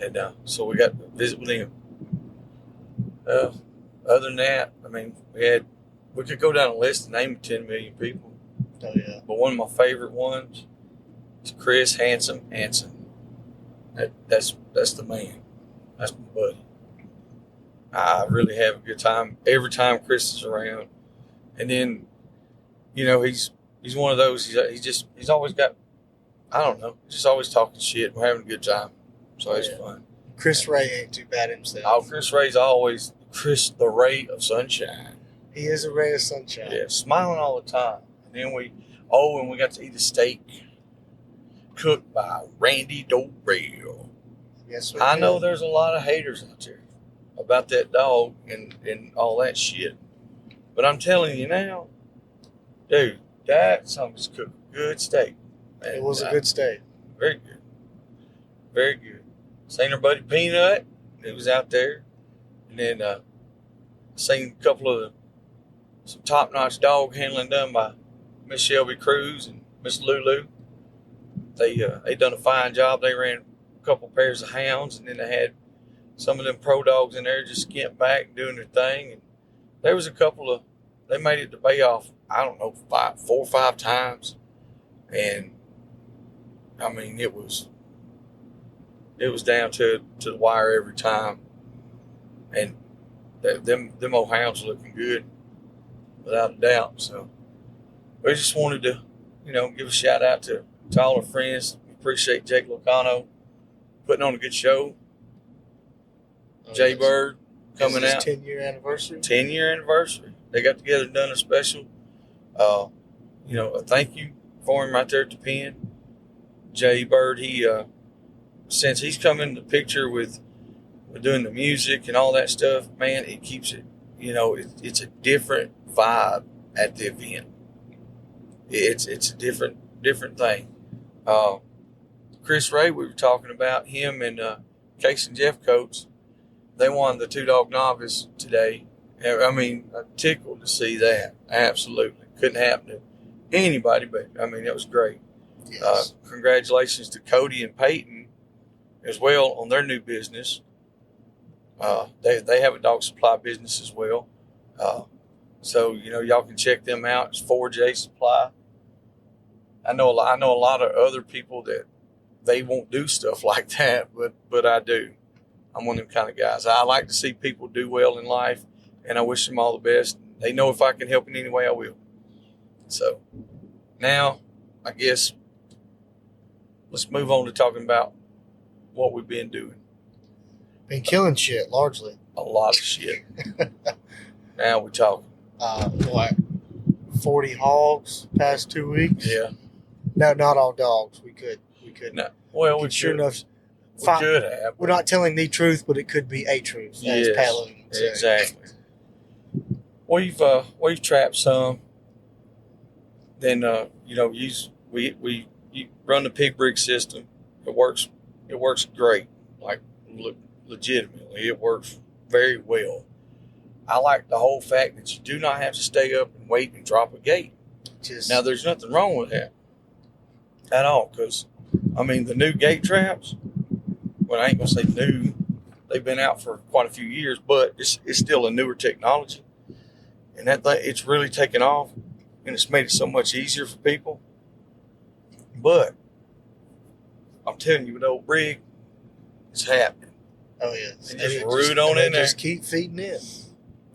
and so we got to visit with them. Other than that, I mean, we could go down a list and name 10 million people. Oh yeah. But one of my favorite ones is Chris Hansen. That's the man. That's my buddy. I really have a good time every time Chris is around. And then, he's one of those. He's always got, I don't know, he's just always talking shit. We're having a good time, so it's fun. Chris Ray ain't too bad himself. Oh, Chris Ray's always the ray of sunshine. He is a ray of sunshine. Yeah, smiling all the time. And then we got to eat a steak cooked by Randy Dorrell. Yes, I know there's a lot of haters out there about that dog and all that shit. But I'm telling you now, dude, that something's cooked good steak. It was a good steak. Very good. Very good. Seen our buddy Peanut. He was out there. And then seen a couple of some top-notch dog handling done by Miss Shelby Cruz and Miss Lulu. They done a fine job. They ran a couple pairs of hounds, and then they had some of them pro dogs in there just skint back doing their thing. And there was a couple of, they made it to Bay Off, I don't know, 4 or 5 times. And I mean, it was down to the wire every time. And them old hounds are looking good, without a doubt. So we just wanted to, give a shout out to all our friends. We appreciate Jake Locano putting on a good show. Jay Bird coming out. 10-year anniversary. 10-year anniversary. They got together and done a special. A thank you for him right there at the pen. Jay Bird, he since he's come in the picture with doing the music and all that stuff, man, it keeps it. It's a different vibe at the event. It's a different thing. Chris Ray, we were talking about him and Case and Jeff Coates. They won the 2-dog novice today. I mean, I'm tickled to see that. Absolutely. Couldn't happen to anybody, but I mean, it was great. Yes. Congratulations to Cody and Peyton as well on their new business. They have a dog supply business as well. So, y'all can check them out. It's 4J Supply. I know a lot of other people that they won't do stuff like that, but I do. I'm one of them kind of guys. I like to see people do well in life, and I wish them all the best. they know if I can help in any way, I will. So now, I guess, let's move on to talking about what we've been doing. Been killing shit, largely. A lot of shit. Now we talking. What? 40 hogs past 2 weeks? Yeah. No, not all dogs. We could. No. Well, we sure could. enough. We could have. We're not telling the truth, but it could be a truth. Yes, as Pat Logan would say. exactly. We've trapped some. Then we run the pig brick system. It works great. Like legitimately, it works very well. I like the whole fact that you do not have to stay up and wait and drop a gate. Now, there's nothing wrong with that at all, because the new gate traps, well, I ain't gonna say new, they've been out for quite a few years, but it's still a newer technology, and that thing, it's really taken off, and it's made it so much easier for people. But I'm telling you, with old rig, it's happening. Oh yeah, They just root on in there. Just keep feeding it.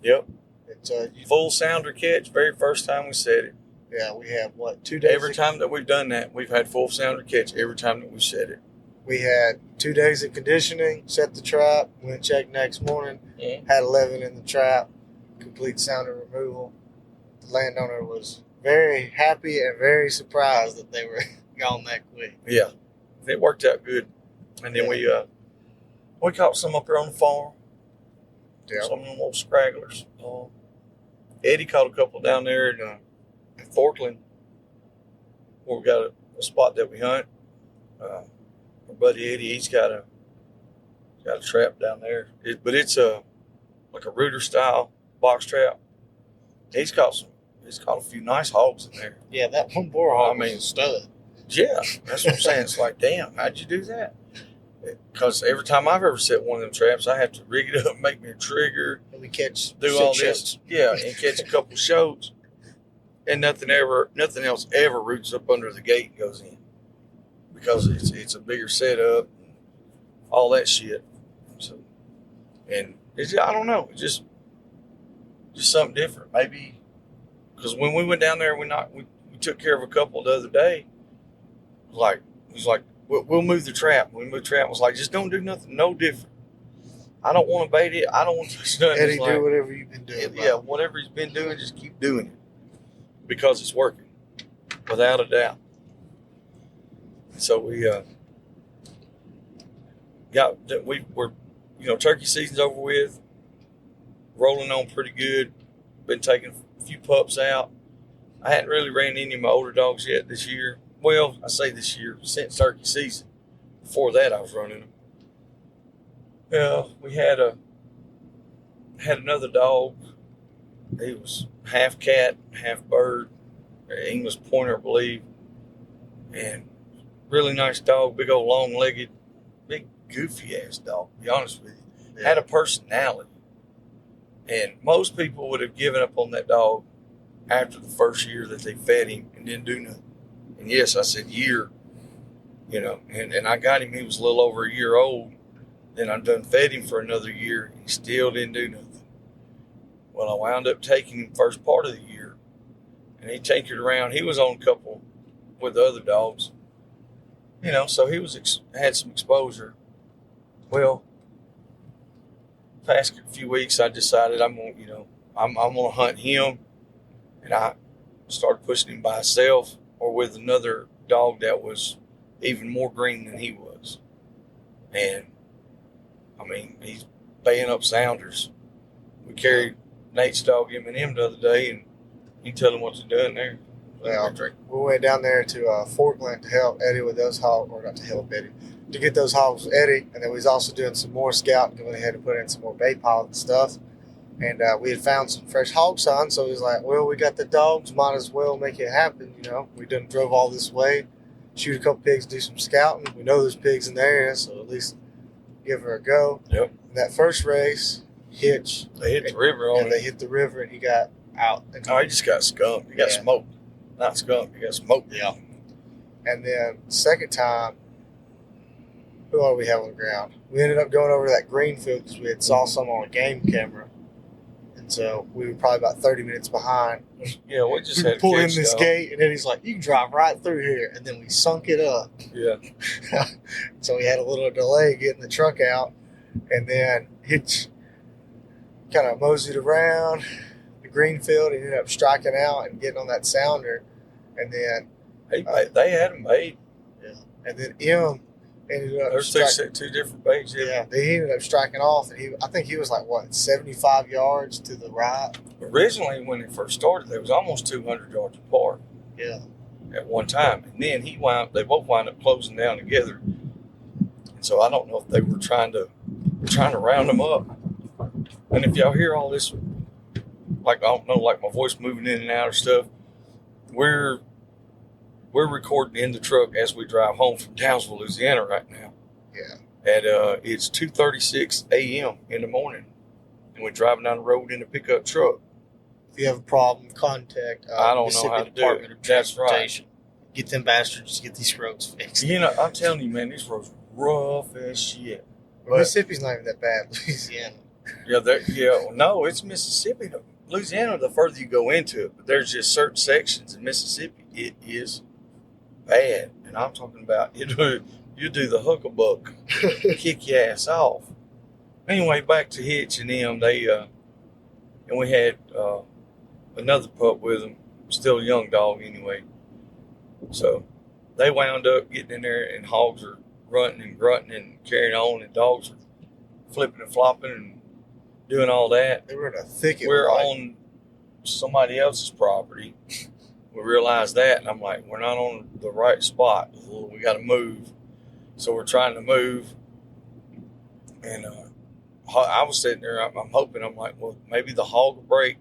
Yep. It's full sounder catch. Very first time we set it. Yeah, we have 2 days. Every time that we've done that, we've had full sounder catch every time that we've set it. We had 2 days of conditioning, set the trap, went check next morning, had 11 in the trap, complete sounder removal. The landowner was very happy and very surprised that they were gone that quick. Yeah, it worked out good. And then we caught some up here on the farm. Yeah. Some of them little scragglers. Eddie caught a couple down there in Forkland, where we got a spot that we hunt. Our buddy Eddie, he's got a trap down there. But it's like a rooter style box trap. He's caught a few nice hogs in there. Yeah, that one boar hog was a stud. Yeah, that's what I'm saying. It's like, damn, how'd you do that? Because every time I've ever set one of them traps, I have to rig it up, make me a trigger, and we catch do all this, and catch a couple shows, and nothing else ever roots up under the gate and goes in, because it's a bigger setup, and all that shit. So, and I don't know, it's just something different. Maybe because when we went down there, we took care of a couple the other day. It was like. We'll move the trap. We moved the trap. It was like, just don't do nothing, no different. I don't want to bait it. I don't want to touch nothing. Eddie, do whatever you've been doing. Yeah, whatever he's been doing, just keep doing it, because it's working, without a doubt. So we're turkey season's over with, rolling on pretty good. Been taking a few pups out. I hadn't really ran any of my older dogs yet this year. Well, I say this year, since turkey season. Before that, I was running them. Yeah, we had another dog. He was half cat, half bird, English pointer, I believe, and really nice dog. Big old long-legged, big goofy ass dog. To be honest with you, had a personality, and most people would have given up on that dog after the first year that they fed him and didn't do nothing. And yes, I said year, and I got him. He was a little over a year old. Then I done fed him for another year. He still didn't do nothing. Well, I wound up taking him first part of the year, and he tinkered around. He was on a couple with the other dogs, so he had some exposure. Well, past few weeks, I decided I'm gonna hunt him, and I started pushing him by himself, or with another dog that was even more green than he was. And, he's baying up sounders. We carried Nate's dog, M&M, the other day, and you tell him what to do in there. Well, we went down there to Forkland to help Eddie with those hogs, or not to help Eddie, to get those hogs with Eddie, and then we was also doing some more scouting, going ahead and put in some more bait piles and stuff. And we had found some fresh hog sign, so he was like, well, we got the dogs, might as well make it happen, We done drove all this way, shoot a couple pigs, do some scouting. We know there's pigs in the area, so at least give her a go. Yep. And that first race, Hitch. They hit the river on him. They hit the river, and he got out. He just got skunked. He got smoked. Not skunked, he got smoked. Yeah. And then second time, who are we have on the ground? We ended up going over to that green field because we had saw some on a game camera. And So we were probably about 30 minutes behind. Yeah, we just We had to pulled in catch this y'all. gate, and then he's like, "You can drive right through here." And then we sunk it up. Yeah. So we had a little delay getting the truck out, and then Hitch kind of moseyed around the green field. He ended up striking out and getting on that sounder, and then They had them made. yeah, and then M ended up There's two different baits. yeah, they ended up striking off, and I think he was like 75 yards to the right. Originally, when it first started, there was almost 200 yards apart. Yeah. At one time, and then they both wound up closing down together. And so I don't know if they were trying to round them up. And if y'all hear all this, like I don't know, like my voice moving in and out or stuff, we're recording in the truck as we drive home from Townsville, Louisiana right now. Yeah. And it's 2:36 a.m. in the morning, and we're driving down the road in a pickup truck. If you have a problem, contact I don't know Mississippi how to do Department it. of That's right. Transportation. Get them bastards to get these roads fixed. You know, I'm telling you, man, this road's rough as shit. Well, Mississippi's not even that bad. Louisiana. No, it's Mississippi. Louisiana, the further you go into it, but there's just certain sections in Mississippi, it is bad. And I'm talking about you do the huckabuck, kick your ass off. Anyway, back to Hitch and them. They and we had another pup with them, still a young dog anyway. So they wound up getting in there, and hogs are running and grunting and carrying on, and dogs are flipping and flopping and doing all that. They were in a thicket. We're on somebody else's property. We realized that, and I'm like, we're not on the right spot. We got to move. So we're trying to move, and I was sitting there. I'm hoping. I'm like, well, maybe the hog will break,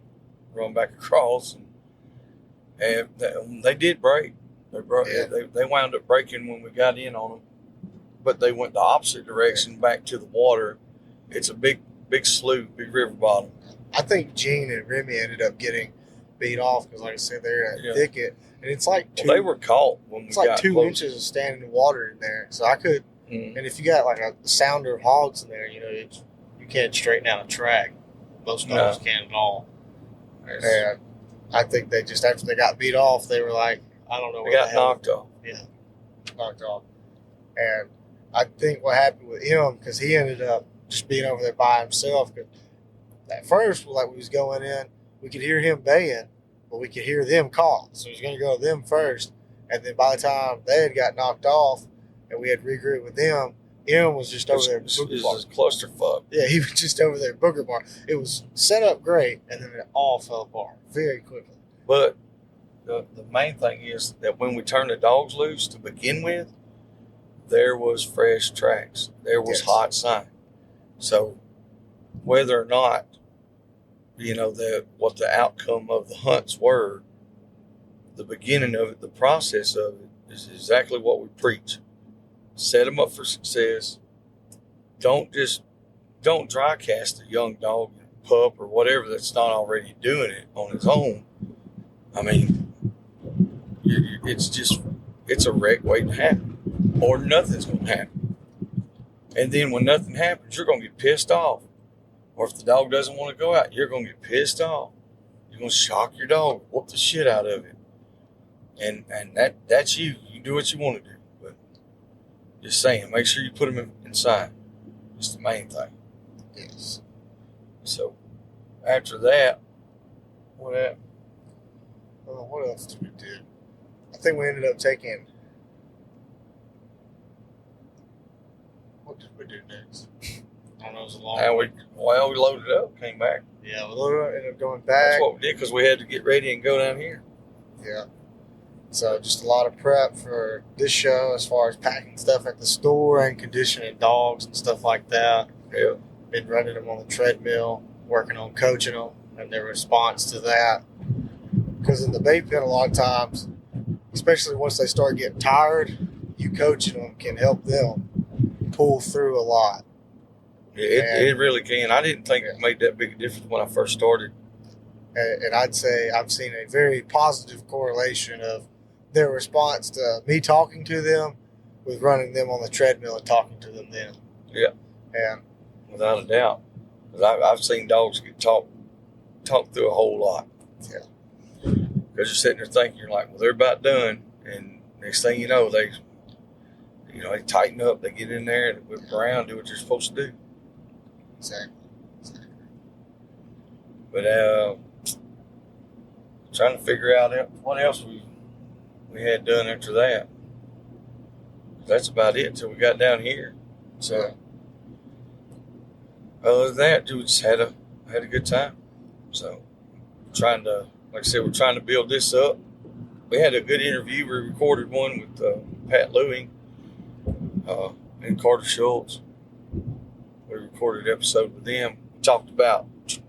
run back across, and they did break. They broke. Yeah. They wound up breaking when we got in on them, but they went the opposite direction back to the water. It's a big slough, big river bottom. I think Gene and Remy ended up getting beat off because, like I said, they're in a Yeah. thicket, and it's like They were caught when we It's like got 2 close. inches of standing water in there. So I could, Mhm. and if you got like a sounder of hogs in there, you know, you can't straighten out a track. Most dogs can't at all. And I think they just, after they got beat off, they were like, I don't know We what got the hell. knocked off. Yeah, knocked off. And I think what happened with him, because he ended up just being over there by himself. Cause at first, like we was going in, we could hear him baying, but we could hear them call. So he was going to go to them first. And then by the time they had got knocked off and we had regrouped with them, M was just over there. This is a clusterfuck. Yeah, he was just over there booger bar. It was set up great, and then it all fell apart very quickly. But the main thing is that when we turned the dogs loose to begin with, there was fresh tracks. There was Yes. hot sign. So whether or not, what the outcome of the hunts were, the beginning of it, the process of it is exactly what we preach. Set them up for success. Don't dry cast a young dog, pup, or whatever that's not already doing it on its own. I mean, it's a wreck waiting to happen, or nothing's going to happen. And then when nothing happens, you're going to get pissed off. Or if the dog doesn't want to go out, you're going to get pissed off. You're going to shock your dog, whoop the shit out of it. And that's you. You do what you want to do. But just saying, make sure you put them inside. It's the main thing. Yes. So after that, what happened? What else did we do? I think we ended up taking. What did we do next? I don't know. It was a long. And we loaded up, came back. Yeah, we ended up going That's back. what we did because we had to get ready and go down here. Yeah. So just a lot of prep for this show as far as packing stuff at the store and conditioning dogs and stuff like that. Yeah. Been running them on the treadmill, working on coaching them and their response to that. Because in the bait pen, a lot of times, especially once they start getting tired, you coaching them can help them pull through a lot. It really can. I didn't think it made that big a difference when I first started. And I'd say I've seen a very positive correlation of their response to me talking to them with running them on the treadmill and talking to them then. Yeah. And Without a doubt. 'Cause I've seen dogs get talked talk through a whole lot. Yeah. Because you're sitting there thinking, you're like, well, they're about done. And next thing you know, they tighten up, they get in there and whip around, do what you're supposed to do. Exactly. But trying to figure out what else we had done after that. That's about it till we got down here. So other than that, we just had a good time. So trying to, like I said, we're trying to build this up. We had a good interview. We recorded one with Pat Louie and Carter Schultz. We recorded an episode with them. We talked about,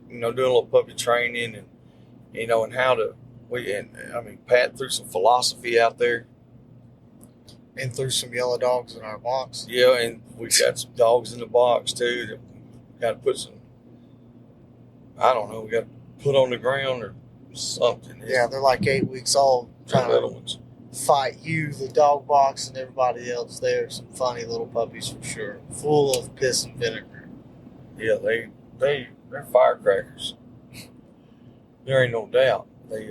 doing a little puppy training and, and how to, Pat threw some philosophy out there. And threw some yellow dogs in our box. Yeah, and we got some dogs in the box too that we got to put some, I don't know, we got to put on the ground or something. Yeah, they're like 8 weeks old. Trying to fight you, the dog box, and everybody else there. Some funny little puppies for sure. Full of piss and vinegar. Yeah, they're firecrackers. There ain't no doubt. They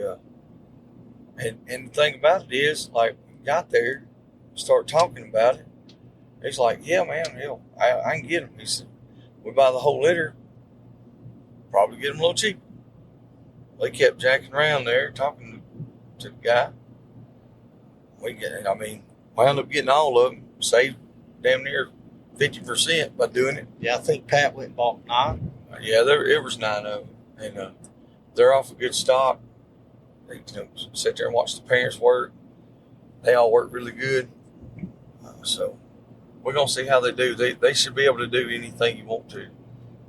and the thing about it is, like, we got there, start talking about it. He's like, yeah, man, I can get them. He said, we buy the whole litter, probably get them a little cheaper. They kept jacking around there, talking to the guy. Wound up getting all of them, saved damn near 50% by doing it. Yeah, I think Pat went and bought 9. Yeah, it was 9 of them. And they're off a good stock. They sit there and watch the parents work. They all work really good. So we're going to see how they do. They should be able to do anything you want to.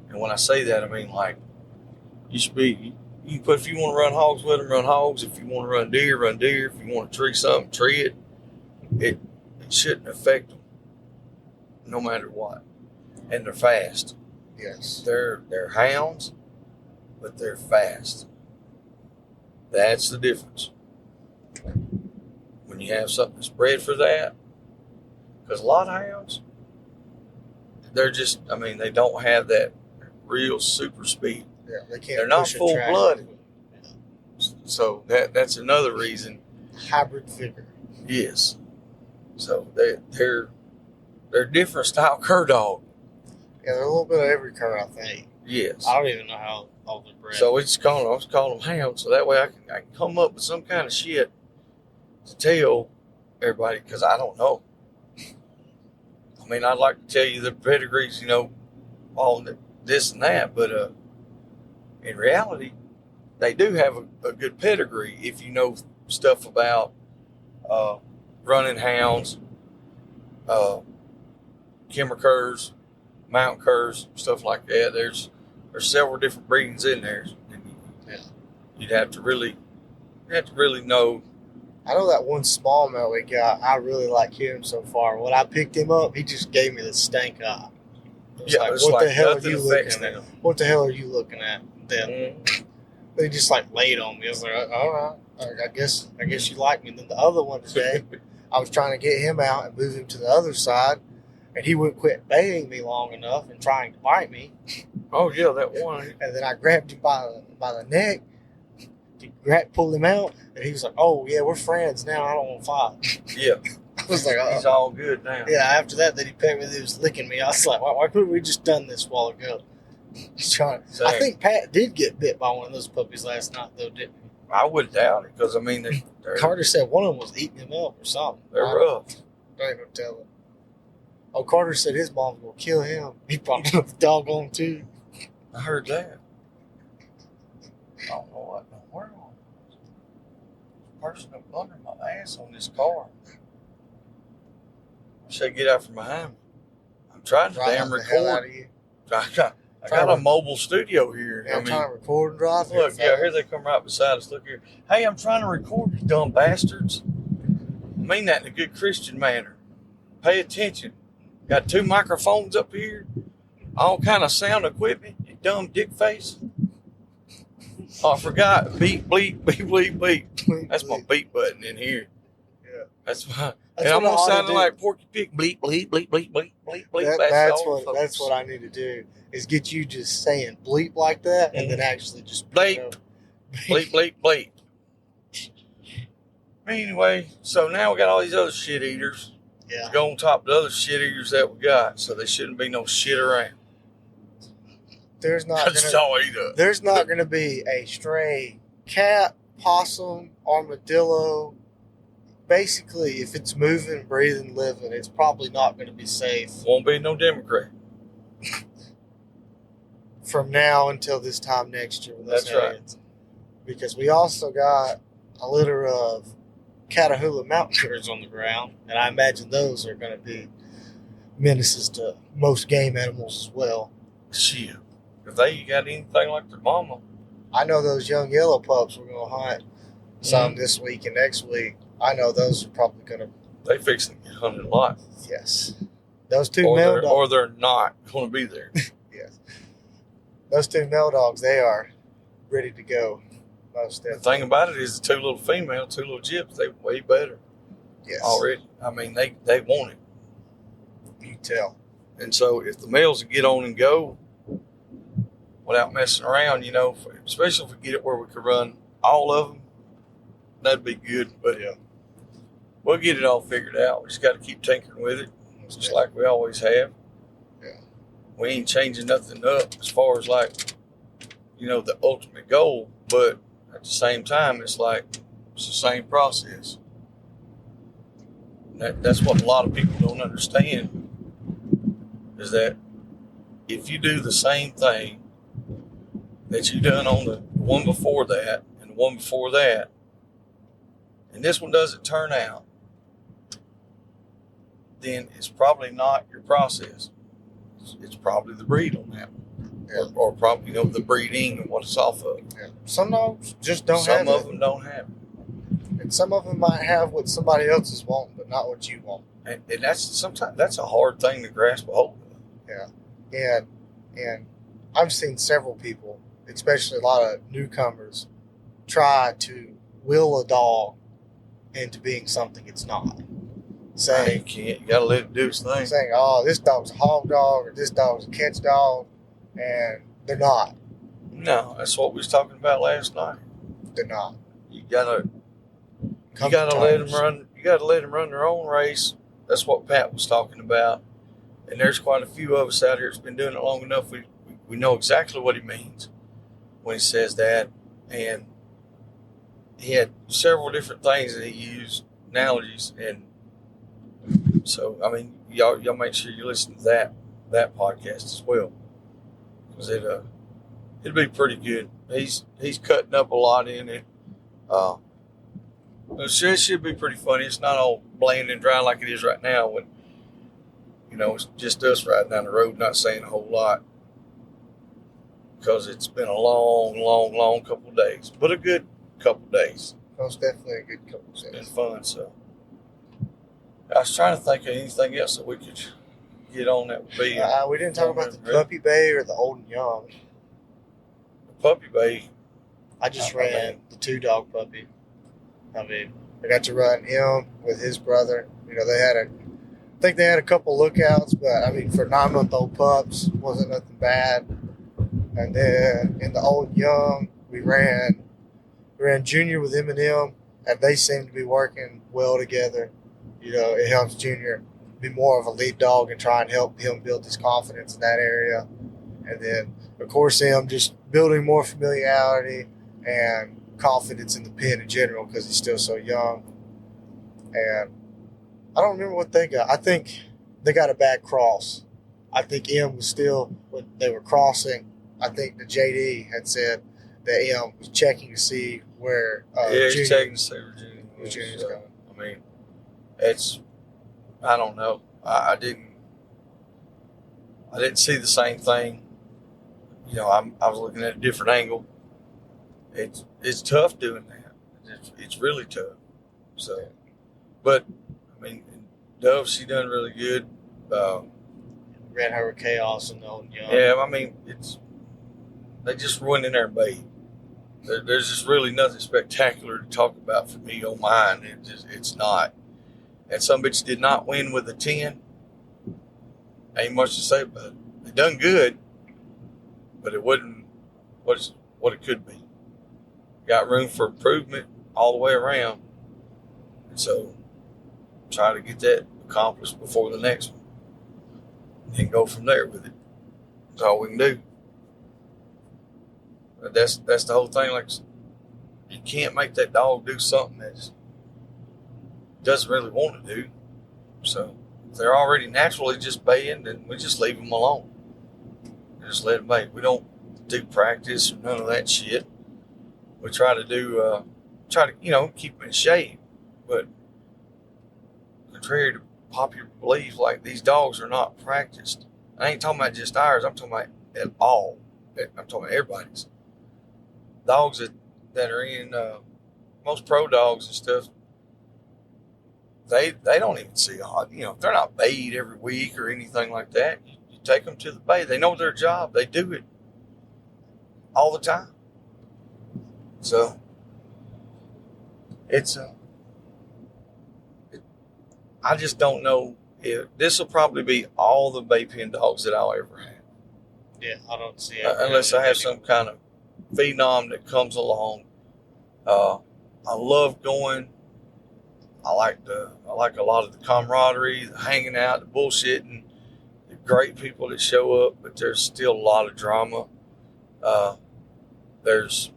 And when I say that, I mean, like, you can put, if you want to run hogs with them, run hogs. If you want to run deer, run deer. If you want to tree something, tree it. It shouldn't affect them, no matter what. And they're fast. Yes. They're hounds, but they're fast. That's the difference. When you have something that's bred for that, because a lot of hounds, they're just, they don't have that real super speed. Yeah, they can't. They're not full blooded. Yeah. So that's another reason. Hybrid figure. Yes. So they're different style cur dog. Yeah, they're a little bit of every cur, I think. Yes. I don't even know how all they're bred. So I was calling them hounds, so that way I can come up with some kind of shit to tell everybody, because I don't know. I'd like to tell you the pedigrees, all this and that, but in reality, they do have a good pedigree if you know stuff about running hounds, Kimmer curs, mountain curs, stuff like that. There's several different breedings in there. Yeah. You'd have to really know. I know that one smallmouth we got. I really like him so far. When I picked him up, he just gave me the stank eye. What the hell are you looking at? What the hell are you looking at? Then they just laid on me. I was like, all right, I guess you like me. And then the other one today, I was trying to get him out and move him to the other side, and he wouldn't quit baying me long enough and trying to bite me. Oh yeah, that one. And then I grabbed him by the neck, pulled him out, and he was like, "Oh yeah, we're friends now. I don't want to fight." Yeah. I was like, he's all good now. Yeah. After that, he pecked me. He was licking me. I was like, why couldn't we just done this a while ago? He's trying. I think Pat did get bit by one of those puppies last night, though, didn't he? I wouldn't doubt it, because Carter said one of them was eating him up or something. They're rough. I ain't gonna tell him. Oh, Carter said his mom's gonna kill him. He probably put the dog on too. I heard that. I don't know what in the world. Person up under my ass on this car. I should get out from behind me. I'm trying to damn record. I got a mobile studio here. Yeah, I'm trying to record and drive. Look, here they come right beside us. Look here. Hey, I'm trying to record, you dumb bastards. I mean that in a good Christian manner. Pay attention. Got 2 microphones up here. All kind of sound equipment. You dumb dick face. Oh, I forgot. Beep, bleep, beep, bleep, beep. That's my beep button in here. Yeah. That's why. That's And I'm what I gonna ought to sound do. like Porky Pig. Bleep, bleep, bleep, bleep, bleep, bleep, bleep. That's what I need to do is get you just saying bleep like that, and then actually just put it bleep, bleep, bleep. Anyway, so now we got all these other shit eaters. Yeah. To go on top of the other shit eaters that we got, so there shouldn't be no shit around. There's not gonna be a stray cat, possum, armadillo. Basically, if it's moving, breathing, living, it's probably not going to be safe. Won't be no Democrat. From now until this time next year. That's right. Because we also got a litter of Catahoula mountain critters on the ground, and I imagine those are going to be menaces to most game animals as well. Shit. If they got anything like their mama. I know those young yellow pups we're going to hunt some this week and next week. I know those are probably going to... They fixing to get hunted a lot. Yes. Those two male dogs... Or they're not going to be there. Yes. Those two male dogs, they are ready to go. Most definitely. The thing about it is the two little female, two little gyps, they way better. Yes. Already. I mean, they want it. You can tell. And so if the males get on and go without messing around, you know, especially if we get it where we could run all of them, that'd be good. But yeah, we'll get it all figured out. We just got to keep tinkering with it, just like we always have. Yeah. We ain't changing nothing up as far as like, you know, the ultimate goal. But at the same time, it's like it's the same process. That's what a lot of people don't understand, is that if you do the same thing that you done on the one before that and the one before that, and this one doesn't turn out, then it's probably not your process. It's probably the breed on that one. Yeah. Or probably, you know, the breeding and what it's off of. Yeah. Some dogs just don't Some have of it. them don't have it. And some of them might have what somebody else is wanting, but not what you want. And sometimes that's a hard thing to grasp a hold of. Yeah. And I've seen several people, especially a lot of newcomers, try to will a dog into being something it's not. Saying, You gotta let it do its thing. saying, oh, this dog's a hog dog or this dog's a catch dog, and they're not. No, that's what we was talking about last night. They're not. You gotta let them run. You gotta let them run their own race. That's what Pat was talking about. And there's quite a few of us out here that's been doing it long enough. We know exactly what he means when he says that. And he had several different things that he used, analogies. And so, I mean, y'all make sure you listen to that podcast as well, because it'll be pretty good. He's cutting up a lot in it. It should be pretty funny. It's not all bland and dry like it is right now when, you know, it's just us riding down the road not saying a whole lot, because it's been a long couple of days, but a good couple of days. Most definitely a good couple of days. It's been fun. So I was trying to think of anything else that we could get on that would be. We didn't talk about the puppy bay or the old and young. The puppy bay. I just ran the 2-dog puppy. I mean, I got to run him with his brother. You know, I think they had a couple lookouts, but I mean, for 9-month-old pups, wasn't nothing bad. And then in the old and young, we ran Junior with Eminem, and they seem to be working well together. You know, it helps Junior be more of a lead dog and try and help him build his confidence in that area. And then, of course, him just building more familiarity and confidence in the pen in general, because he's still so young. And I don't remember what they got. I think they got a bad cross. I think M was still, when they were crossing, I think the JD had said that M was checking to see where he's checking to see where Junior's going. I mean, I don't know. I didn't see the same thing. You know, I was looking at a different angle. It's tough doing that. It's really tough. So, but I mean, Dove, she done really good. Ran her with Chaos and the old and young. Yeah, I mean, they just run in there and bait. There's just really nothing spectacular to talk about for me on mine. It's not. and some bitch did not win with a 10. Ain't much to say about it. They done good, but it wasn't what it could be. Got room for improvement all the way around. And so try to get that accomplished before the next one. And go from there with it. That's all we can do. But that's the whole thing. Like, you can't make that dog do something that just doesn't really want to do. So if they're already naturally just baying, then we just leave them alone. Just let them bay. We don't do practice or none of that shit. We try to keep them in shape. But contrary to popular belief, like, these dogs are not practiced. I ain't talking about just ours. I'm talking about at all. I'm talking about everybody's. Dogs that are in most pro dogs and stuff, they don't even see they're not bayed every week or anything like that. You take them to the bay. They know their job. They do it all the time. So it's I just don't know if this will probably be all the bay pen dogs that I'll ever have. Yeah, I don't see it. Unless I have some kind of phenom that comes along. I love going. I like a lot of the camaraderie, the hanging out, the bullshitting, the great people that show up, but there's still a lot of drama. There's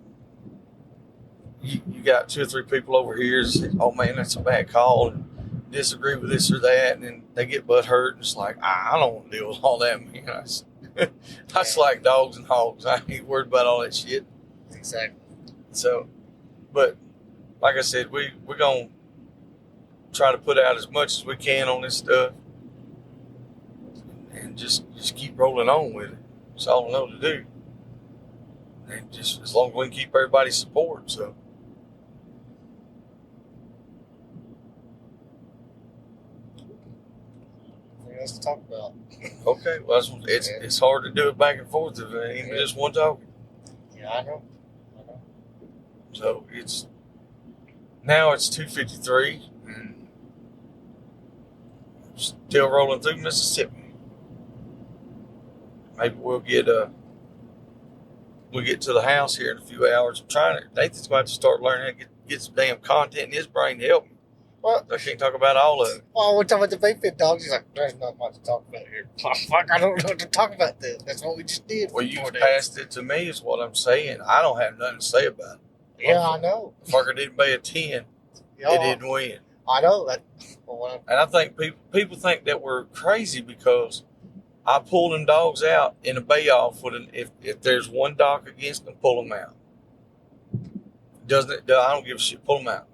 you got 2 or 3 people over here that say, oh man, that's a bad call, and disagree with this or that, and then they get butt hurt, and it's like, I don't want to deal with all that, man. That's like dogs and hogs. I ain't worried about all that shit. Exactly. So, but like I said, we're going to try to put out as much as we can on this stuff and just keep rolling on with it. That's all I know to do. And just as long as we can keep everybody's support, so. Nothing else to talk about. Okay, well, it's hard to do it back and forth if it ain't just one talking. Yeah, I know. So now it's 2:53 and still rolling through Mississippi. Maybe we'll get to the house here in a few hours. Nathan's going to have to start learning how to get some damn content in his brain to help me. Well, I can't talk about all of it. well, we're talking about the bay pin dogs. He's like, there's not much to talk about here. Fuck, I don't know what to talk about this. That's what we just did. Well, you passed it to me is what I'm saying. I don't have nothing to say about it. Yeah, I know. The fucker didn't pay a 10. Yeah, It didn't win. I know that. Well, And I think people think that we're crazy because I pull them dogs out in a bay off if there's one dock against them, pull them out. I don't give a shit. Pull them out.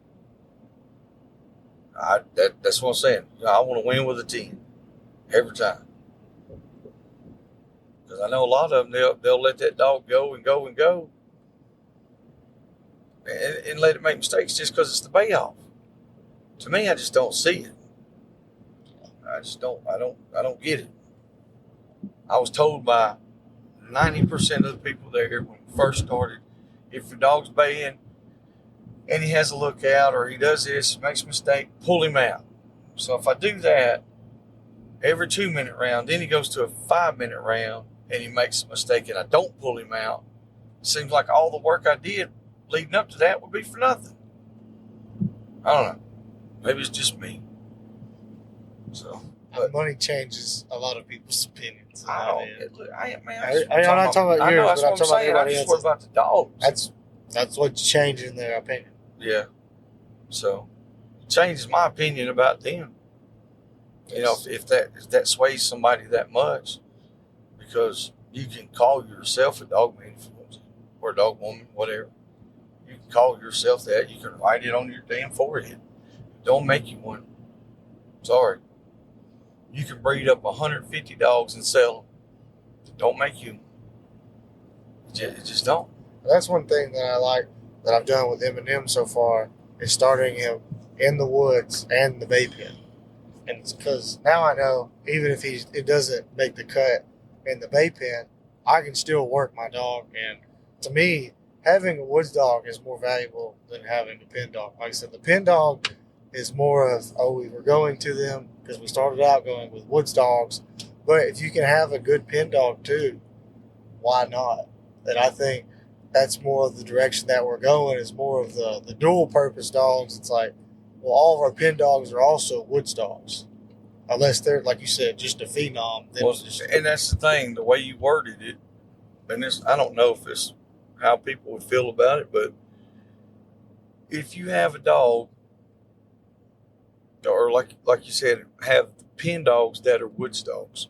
That's what I'm saying. I want to win with a 10 every time. Because I know a lot of them, they'll let that dog go and go and go and let it make mistakes just because it's the bay off. To me, I just don't see it. I don't get it. I was told by 90% of the people there when we first started, if your dog's baying and he has a lookout or he does this, makes a mistake, pull him out. So if I do that every 2-minute round, then he goes to a 5-minute round and he makes a mistake and I don't pull him out, it seems like all the work I did leading up to that would be for nothing. I don't know. Maybe it's just me. So, but money changes a lot of people's opinions. I'm not talking about yours, but I'm talking about everybody else. What about the dogs? That's what's changing their opinion. Yeah. So, it changes my opinion about them. You know, if that sways somebody that much, because you can call yourself a dog man if you want to, or a dog woman, whatever. You can call yourself that. You can write it on your damn forehead. Don't make you one. Sorry. You can breed up 150 dogs and sell them. Don't make you. It just don't. That's one thing that I like that I've done with Eminem so far is starting him in the woods and the bay pen. And it's because now I know even if it doesn't make the cut in the bay pen, I can still work my dog. And to me, having a woods dog is more valuable than having a pen dog. Like I said, the pen dog is more of, oh, we were going to them because we started out going with woods dogs. But if you can have a good pen dog too, why not? And I think that's more of the direction that we're going, is more of the dual purpose dogs. It's like, well, all of our pen dogs are also woods dogs. Unless they're, like you said, just a phenom. Then Well, and that's the thing, the way you worded it, and this, I don't know if it's how people would feel about it, but if you have a dog, or like you said, have pen dogs that are woods dogs,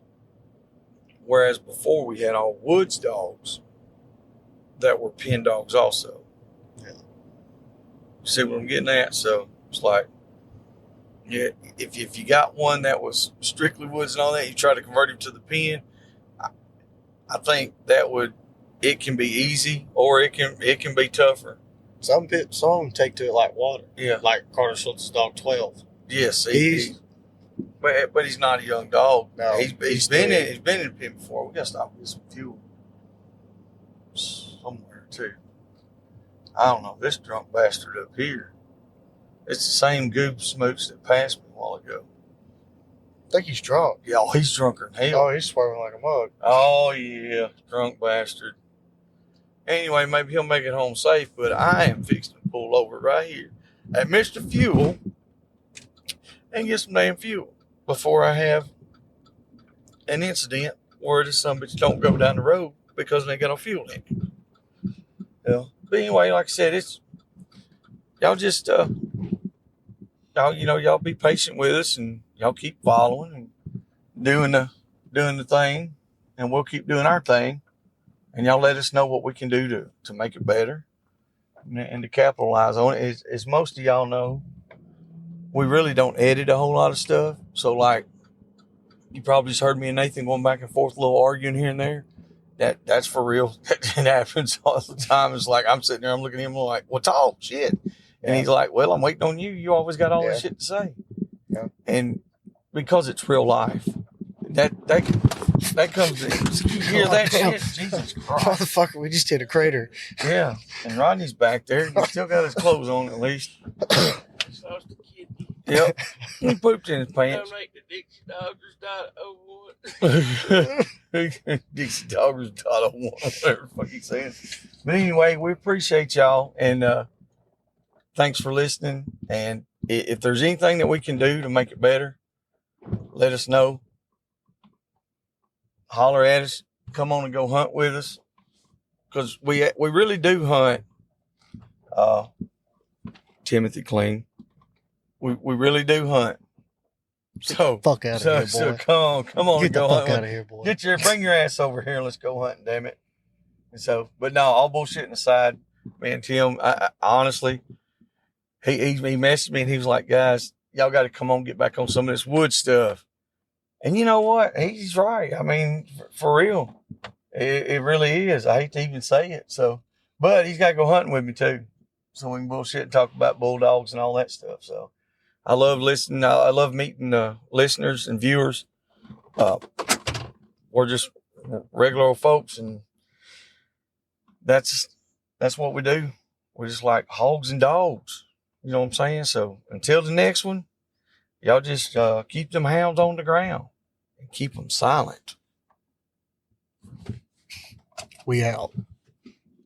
whereas before we had all woods dogs that were pen dogs also. Yeah. See what I'm getting at? So it's like, yeah, if you got one that was strictly woods and all that, you try to convert him to the pen. I think that it can be easy, or it can be tougher. some of them take to it like water. Yeah. Like Carter Schultz's dog 12. Yes, But he's not a young dog. No, he's been in the pen before. We gotta stop with some fuel somewhere too. I don't know, this drunk bastard up here. It's the same goob smooch that passed me a while ago. I think he's drunk. Yeah, he's drunker than hell. Oh, he's swerving like a mug. Oh yeah, drunk bastard. Anyway, maybe he'll make it home safe, but I am fixing to pull over right here at Mr. Fuel and get some damn fuel before I have an incident where this son bitch don't go down the road because they ain't got no fuel in it. Yeah. But anyway, like I said, it's y'all just y'all be patient with us, and y'all keep following and doing the thing, and we'll keep doing our thing, and y'all let us know what we can do to make it better and to capitalize on it. As most of y'all know, we really don't edit a whole lot of stuff. So like, you probably just heard me and Nathan going back and forth, a little arguing here and there. That's for real. That happens all the time. It's like, I'm sitting there, I'm looking at him like, well, talk shit. And he's like, well, I'm waiting on you. You always got all this shit to say. Yeah. And because it's real life, that comes in. You hear that shit? Jesus Christ. Motherfucker, we just hit a crater. Yeah. And Rodney's back there. He still got his clothes on at least. Yep. He pooped in his pants. Dixie Doggers.01, whatever the fuck he's saying. But anyway, we appreciate y'all, and thanks for listening. And if there's anything that we can do to make it better, let us know. Holler at us. Come on and go hunt with us, because we really do hunt. Timothy Clean. We really do hunt. So fuck out of here, boy. So come on, Get the go fuck hunt. out of here, boy. Bring your ass over here and let's go hunting, damn it. And so, but no, all bullshitting aside, man, Tim, I honestly, he messaged me and he was like, guys, y'all got to come on, get back on some of this wood stuff. And you know what? He's right. I mean, for real, it really is. I hate to even say it. So, but he's got to go hunting with me too, so we can bullshit and talk about bulldogs and all that stuff. So, I love listening. I love meeting listeners and viewers. We're just regular old folks, and that's what we do. We're just like hogs and dogs. You know what I'm saying? So until the next one, y'all just keep them hounds on the ground and keep them silent. We out.